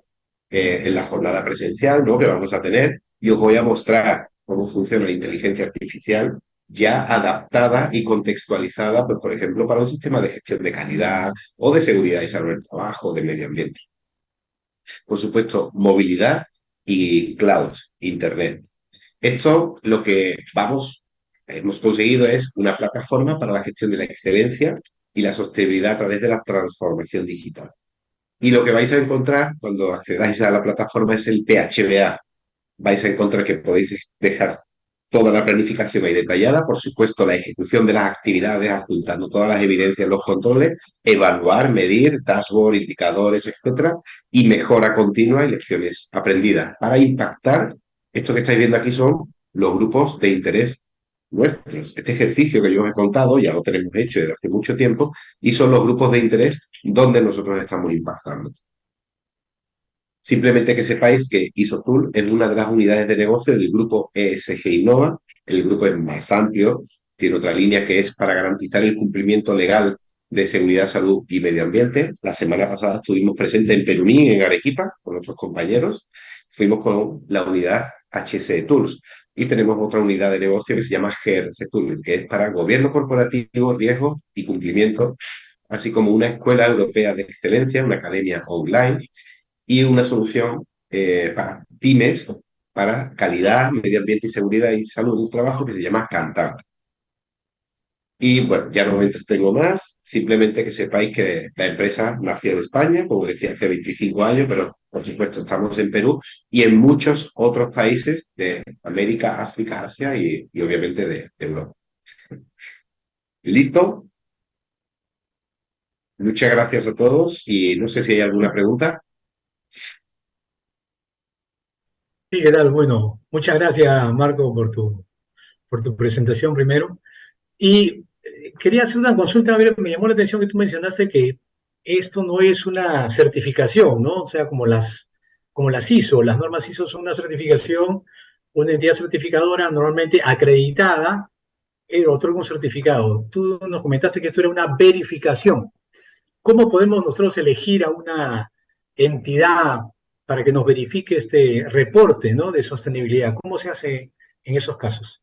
en la jornada presencial, ¿no?, que vamos a tener, y os voy a mostrar cómo funciona la inteligencia artificial ya adaptada y contextualizada, pues, por ejemplo, para un sistema de gestión de calidad o de seguridad y salud del trabajo, de medio ambiente. Por supuesto, movilidad y cloud, Internet. Esto lo que hemos conseguido es una plataforma para la gestión de la excelencia y la sostenibilidad a través de la transformación digital. Y lo que vais a encontrar cuando accedáis a la plataforma es el PHBA. Vais a encontrar que podéis dejar toda la planificación ahí detallada, por supuesto la ejecución de las actividades, apuntando todas las evidencias, los controles, evaluar, medir, dashboard, indicadores, etcétera, y mejora continua y lecciones aprendidas para impactar. Esto que estáis viendo aquí son los grupos de interés nuestros. Este ejercicio que yo os he contado ya lo tenemos hecho desde hace mucho tiempo y son los grupos de interés donde nosotros estamos impactando. Simplemente que sepáis que ISOTOOL es una de las unidades de negocio del grupo ESG Innova. El grupo es más amplio, tiene otra línea que es para garantizar el cumplimiento legal de seguridad, salud y medio ambiente. La semana pasada estuvimos presentes en Peruní, en Arequipa, con nuestros compañeros. Fuimos con la unidad HC Tools y tenemos otra unidad de negocio que se llama GRC Tools, que es para gobierno corporativo, riesgos y cumplimiento, así como una escuela europea de excelencia, una academia online y una solución para pymes, para calidad, medio ambiente y seguridad y salud del trabajo que se llama Cantar. Y bueno, ya no me entretengo más, simplemente que sepáis que la empresa nació en España, como decía, hace 25 años, pero por supuesto estamos en Perú y en muchos otros países de América, África, Asia y obviamente de Europa. ¿Listo? Muchas gracias a todos y no sé si hay alguna pregunta. Sí, ¿qué tal? Bueno, muchas gracias, Marco, por tu presentación primero. Y quería hacer una consulta, a ver, me llamó la atención que tú mencionaste que esto no es una certificación, ¿no? O sea, como las ISO, las normas ISO son una certificación, una entidad certificadora normalmente acreditada, otorga un certificado. Tú nos comentaste que esto era una verificación. ¿Cómo podemos nosotros elegir a una entidad para que nos verifique este reporte, ¿no?, de sostenibilidad? ¿Cómo se hace en esos casos?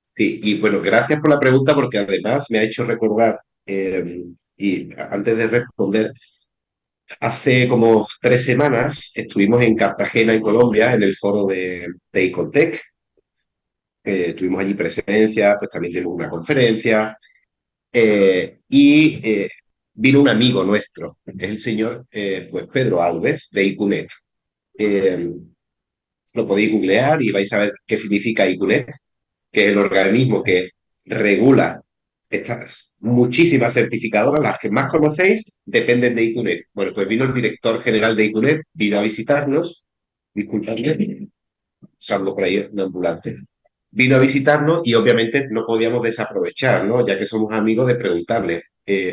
Sí, y bueno, gracias por la pregunta porque además me ha hecho recordar, y antes de responder, hace como 3 semanas estuvimos en Cartagena, en Colombia, en el foro de Icotec. Tuvimos allí presencia, pues también tuvimos una conferencia y vino un amigo nuestro, es el señor pues Pedro Alves de ICUNET. Eh, lo podéis googlear y vais a ver qué significa ICUNET, que es el organismo que regula estas muchísimas certificadoras, las que más conocéis, dependen de ICUNET. Bueno, pues vino el director general de ICUNET, vino a visitarnos, disculpadme, salgo por ahí un ambulante. Vino a visitarnos y obviamente no podíamos desaprovechar, ¿no? Ya que somos amigos, de preguntarle,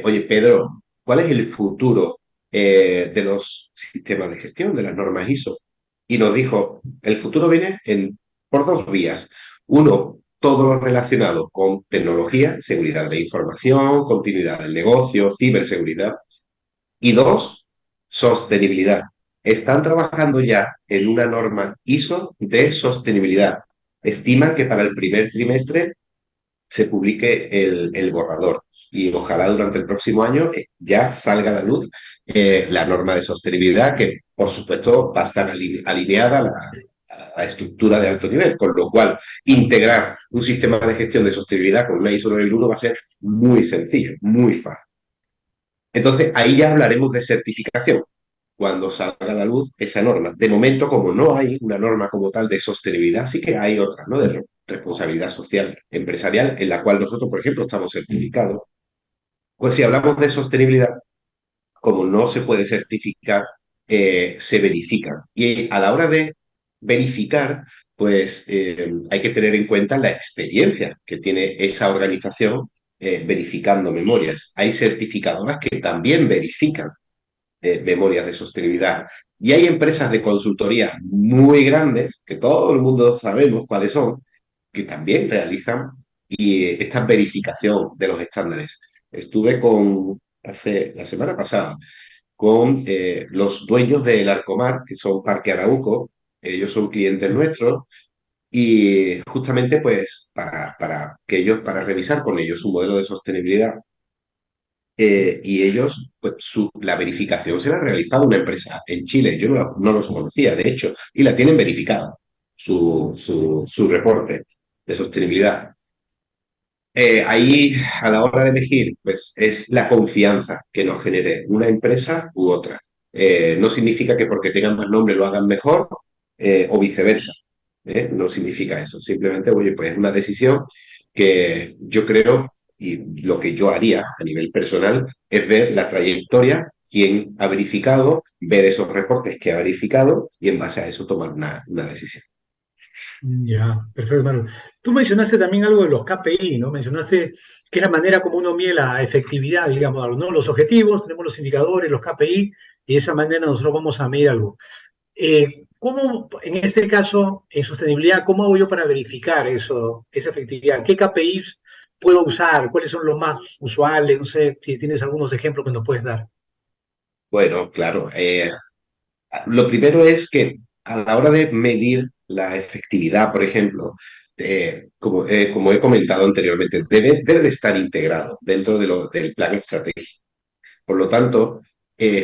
oye, Pedro, ¿cuál es el futuro de los sistemas de gestión, de las normas ISO? Y nos dijo, el futuro viene por dos vías. Uno, todo lo relacionado con tecnología, seguridad de la información, continuidad del negocio, ciberseguridad. Y dos, sostenibilidad. Están trabajando ya en una norma ISO de sostenibilidad. Estiman que para el primer trimestre se publique el borrador y ojalá durante el próximo año ya salga a la luz la norma de sostenibilidad, que por supuesto va a estar alineada a la estructura de alto nivel, con lo cual integrar un sistema de gestión de sostenibilidad con una ISO 9001 va a ser muy sencillo, muy fácil. Entonces, ahí ya hablaremos de certificación, cuando salga a la luz esa norma. De momento, como no hay una norma como tal de sostenibilidad, sí que hay otra, ¿no? De responsabilidad social empresarial, en la cual nosotros, por ejemplo, estamos certificados. Pues si hablamos de sostenibilidad, como no se puede certificar, se verifica. Y a la hora de verificar, pues hay que tener en cuenta la experiencia que tiene esa organización verificando memorias. Hay certificadoras que también verifican memorias de sostenibilidad. Y hay empresas de consultoría muy grandes, que todo el mundo sabemos cuáles son, que también realizan esta verificación de los estándares. Estuve la semana pasada con los dueños del Arcomar, que son Parque Arauco, ellos son clientes nuestros, y justamente pues para revisar con ellos su modelo de sostenibilidad, y ellos, pues la verificación se la ha realizado una empresa en Chile, yo no los conocía, de hecho, y la tienen verificada, su reporte de sostenibilidad. Ahí, a la hora de elegir, pues es la confianza que nos genere una empresa u otra. No significa que porque tengan más nombre lo hagan mejor, o viceversa. No significa eso. Simplemente, oye, pues es una decisión que yo creo, y lo que yo haría a nivel personal, es ver la trayectoria, quién ha verificado, ver esos reportes que ha verificado y en base a eso tomar una decisión. Ya, perfecto, Manuel. Tú mencionaste también algo de los KPI, ¿no? Mencionaste que es la manera como uno mide la efectividad, digamos, ¿no? Los objetivos, tenemos los indicadores, los KPI, y de esa manera nosotros vamos a medir algo. ¿Cómo, en este caso, en sostenibilidad, cómo hago yo para verificar eso, esa efectividad? ¿Qué KPIs puedo usar? ¿Cuáles son los más usuales? No sé si tienes algunos ejemplos que nos puedes dar. Bueno, claro. Lo primero es que a la hora de medir la efectividad, por ejemplo, como he comentado anteriormente, debe de estar integrado dentro del plan estratégico. Por lo tanto,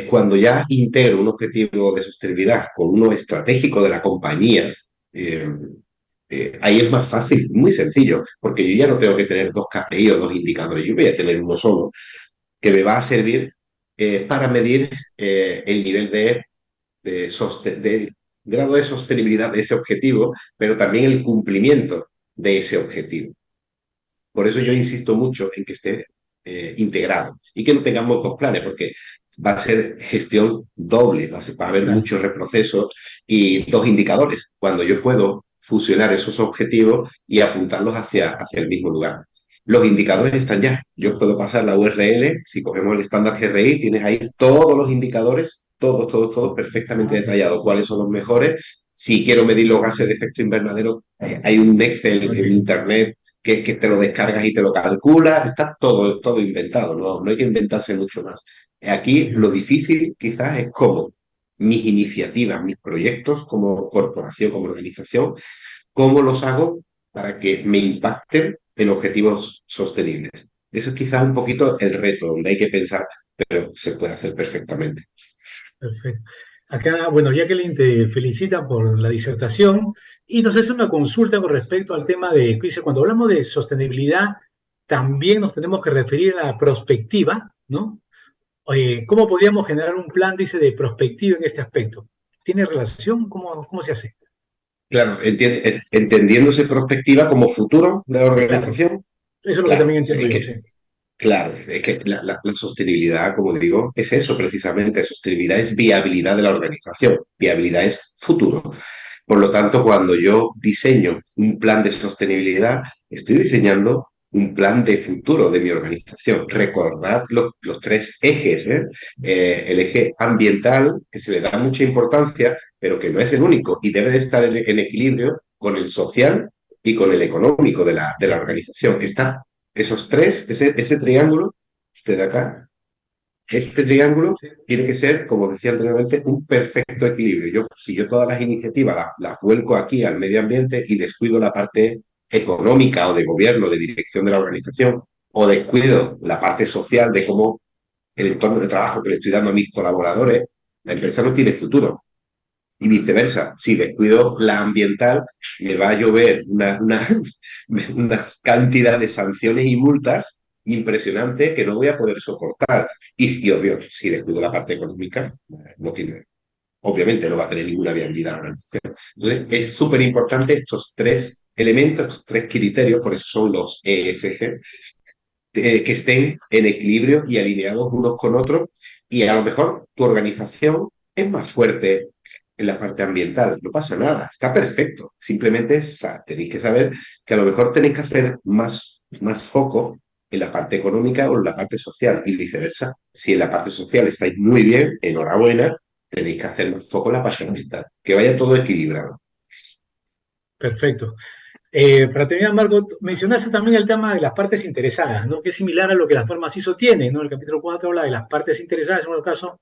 cuando ya integro un objetivo de sostenibilidad con uno estratégico de la compañía, eh, ahí es más fácil, muy sencillo, porque yo ya no tengo que tener dos KPI o dos indicadores, yo voy a tener uno solo que me va a servir para medir el nivel de grado de sostenibilidad de ese objetivo, pero también el cumplimiento de ese objetivo. Por eso yo insisto mucho en que esté integrado y que no tengamos dos planes, porque va a ser gestión doble, va a haber Claro. muchos reprocesos y dos indicadores, cuando yo puedo fusionar esos objetivos y apuntarlos hacia el mismo lugar. Los indicadores están ya. Yo puedo pasar la URL, si cogemos el estándar GRI, tienes ahí todos los indicadores, todos perfectamente detallados, cuáles son los mejores. Si quiero medir los gases de efecto invernadero, hay un Excel en Internet que te lo descargas y te lo calculas, está todo inventado, no hay que inventarse mucho más. Aquí lo difícil quizás es cómo mis iniciativas, mis proyectos como corporación, como organización, cómo los hago para que me impacten en objetivos sostenibles. Eso es quizás un poquito el reto, donde hay que pensar, pero se puede hacer perfectamente. Perfecto. Acá, bueno, Jacqueline te felicita por la disertación y nos hace una consulta con respecto al tema de, dice, cuando hablamos de sostenibilidad, también nos tenemos que referir a la prospectiva, ¿no? ¿cómo podríamos generar un plan, dice, de prospectiva en este aspecto? ¿Tiene relación? ¿Cómo se hace? Claro, entendiéndose perspectiva como futuro de la Claro, organización. eso es lo que Claro, también sí, entiendo yo, sí. claro, es que la sostenibilidad, como digo, es eso precisamente. Sostenibilidad es viabilidad de la organización, viabilidad es futuro. Por lo tanto, cuando yo diseño un plan de sostenibilidad, estoy diseñando un plan de futuro de mi organización. Recordad los tres ejes, ¿eh? El eje ambiental, que se le da mucha importancia, pero que no es el único y debe de estar en equilibrio con el social y con el económico de la organización. Esos tres, ese triángulo, este de acá, este triángulo Sí, tiene que ser, como decía anteriormente, un perfecto equilibrio. Si yo todas las iniciativas las vuelco aquí al medio ambiente y descuido la parte económica o de gobierno, de dirección de la organización, o descuido la parte social de cómo el entorno de trabajo que le estoy dando a mis colaboradores, la empresa no tiene futuro. Y viceversa, si descuido la ambiental, me va a llover una cantidad de sanciones y multas impresionante que no voy a poder soportar. Obvio, si descuido la parte económica, no tiene, obviamente no va a tener ninguna viabilidad la organización. Entonces, es súper importante estos tres elementos, estos tres criterios, por eso son los ESG, que estén en equilibrio y alineados unos con otros, y a lo mejor tu organización es más fuerte en la parte ambiental, no pasa nada, está perfecto, simplemente tenéis que saber que a lo mejor tenéis que hacer más foco en la parte económica o en la parte social y viceversa. Si en la parte social estáis muy bien, enhorabuena, tenéis que hacer más foco en la parte ambiental, que vaya todo equilibrado. perfecto. Para terminar, Marco, mencionaste también el tema de las partes interesadas, ¿no? Que es similar a lo que las normas ISO tienen, ¿no? El capítulo 4 habla de las partes interesadas, en otro caso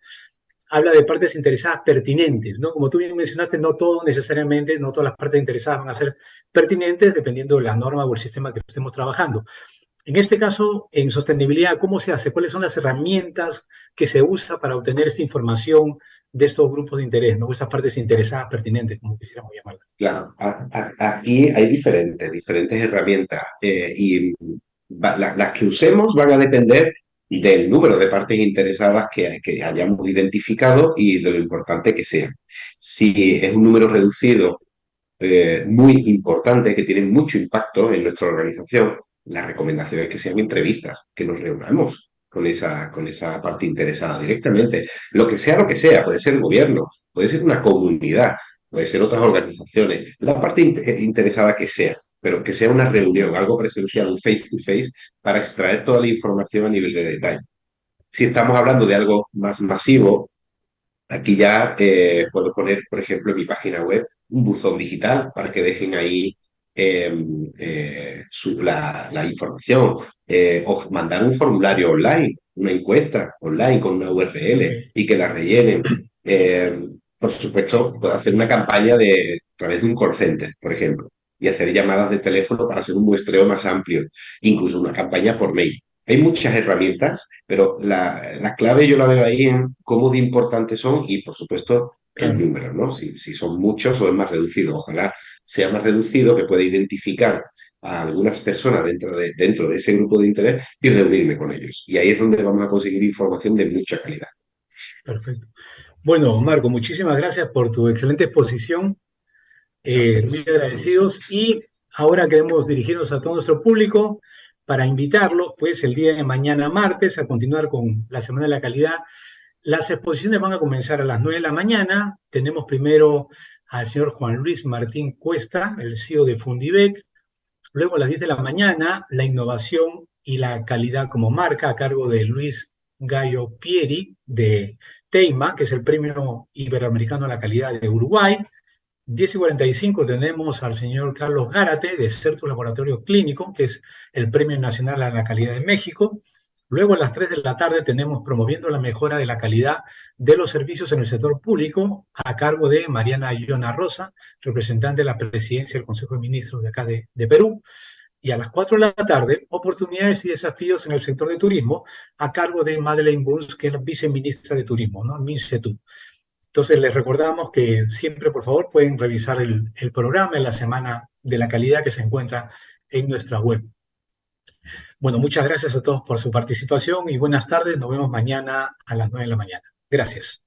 habla de partes interesadas pertinentes, ¿no? Como tú bien mencionaste, no todo necesariamente, no todas las partes interesadas van a ser pertinentes dependiendo de la norma o el sistema que estemos trabajando. En este caso, en sostenibilidad, ¿cómo se hace? ¿Cuáles son las herramientas que se usa para obtener esta información de estos grupos de interés, ¿no? Estas partes interesadas pertinentes, como quisiéramos llamarlas. Claro, aquí hay diferentes herramientas y las que usemos van a depender del número de partes interesadas que hayamos identificado y de lo importante que sean. Si es un número reducido, muy importante, que tiene mucho impacto en nuestra organización, la recomendación es que sean entrevistas, que nos reunamos con esa parte interesada directamente. Lo que sea, puede ser el gobierno, puede ser una comunidad, puede ser otras organizaciones, la parte interesada que sea, pero que sea una reunión, algo presencial, un face to face, para extraer toda la información a nivel de detalle. Si estamos hablando de algo más masivo, aquí ya puedo poner, por ejemplo, en mi página web un buzón digital para que dejen ahí la información o mandar un formulario online, una encuesta online con una Ok, URL y que la rellenen. Eh, por supuesto, puedo hacer una campaña a través de un call center, por ejemplo, y hacer llamadas de teléfono para hacer un muestreo más amplio, incluso una campaña por mail. Hay muchas herramientas, pero la clave yo la veo ahí en cómo de importantes son y, por supuesto, el claro. número, ¿no? Si son muchos o es más reducido. Ojalá sea más reducido, que pueda identificar a algunas personas dentro de ese grupo de interés y reunirme con ellos. Y ahí es donde vamos a conseguir información de mucha calidad. Perfecto. Bueno, Marco, muchísimas gracias por tu excelente exposición. Muy A agradecidos. vosotros. Y ahora queremos dirigirnos a todo nuestro público para invitarlos, pues, el día de mañana, martes, a continuar con la Semana de la Calidad. Las exposiciones van a comenzar a las 9 de la mañana. Tenemos primero al señor Juan Luis Martín Cuesta, el CEO de Fundibec. Luego a las 10 de la mañana, la innovación y la calidad como marca, a cargo de Luis Gallo Pieri, de Teima, que es el Premio Iberoamericano a la Calidad de Uruguay. 10:45 tenemos al señor Carlos Gárate, de Certo Laboratorio Clínico, que es el Premio Nacional a la Calidad de México. Luego a las 3 de la tarde tenemos Promoviendo la Mejora de la Calidad de los Servicios en el Sector Público, a cargo de Mariana Iona Rosa, representante de la Presidencia del Consejo de Ministros de acá de Perú. Y a las 4 de la tarde, Oportunidades y Desafíos en el Sector de Turismo, a cargo de Madeleine Bulls, que es la viceministra de Turismo, ¿no? MINCETU. Entonces les recordamos que siempre, por favor, pueden revisar el programa en la Semana de la Calidad que se encuentra en nuestra web. Bueno, muchas gracias a todos por su participación y buenas tardes. Nos vemos mañana a las 9 de la mañana. Gracias.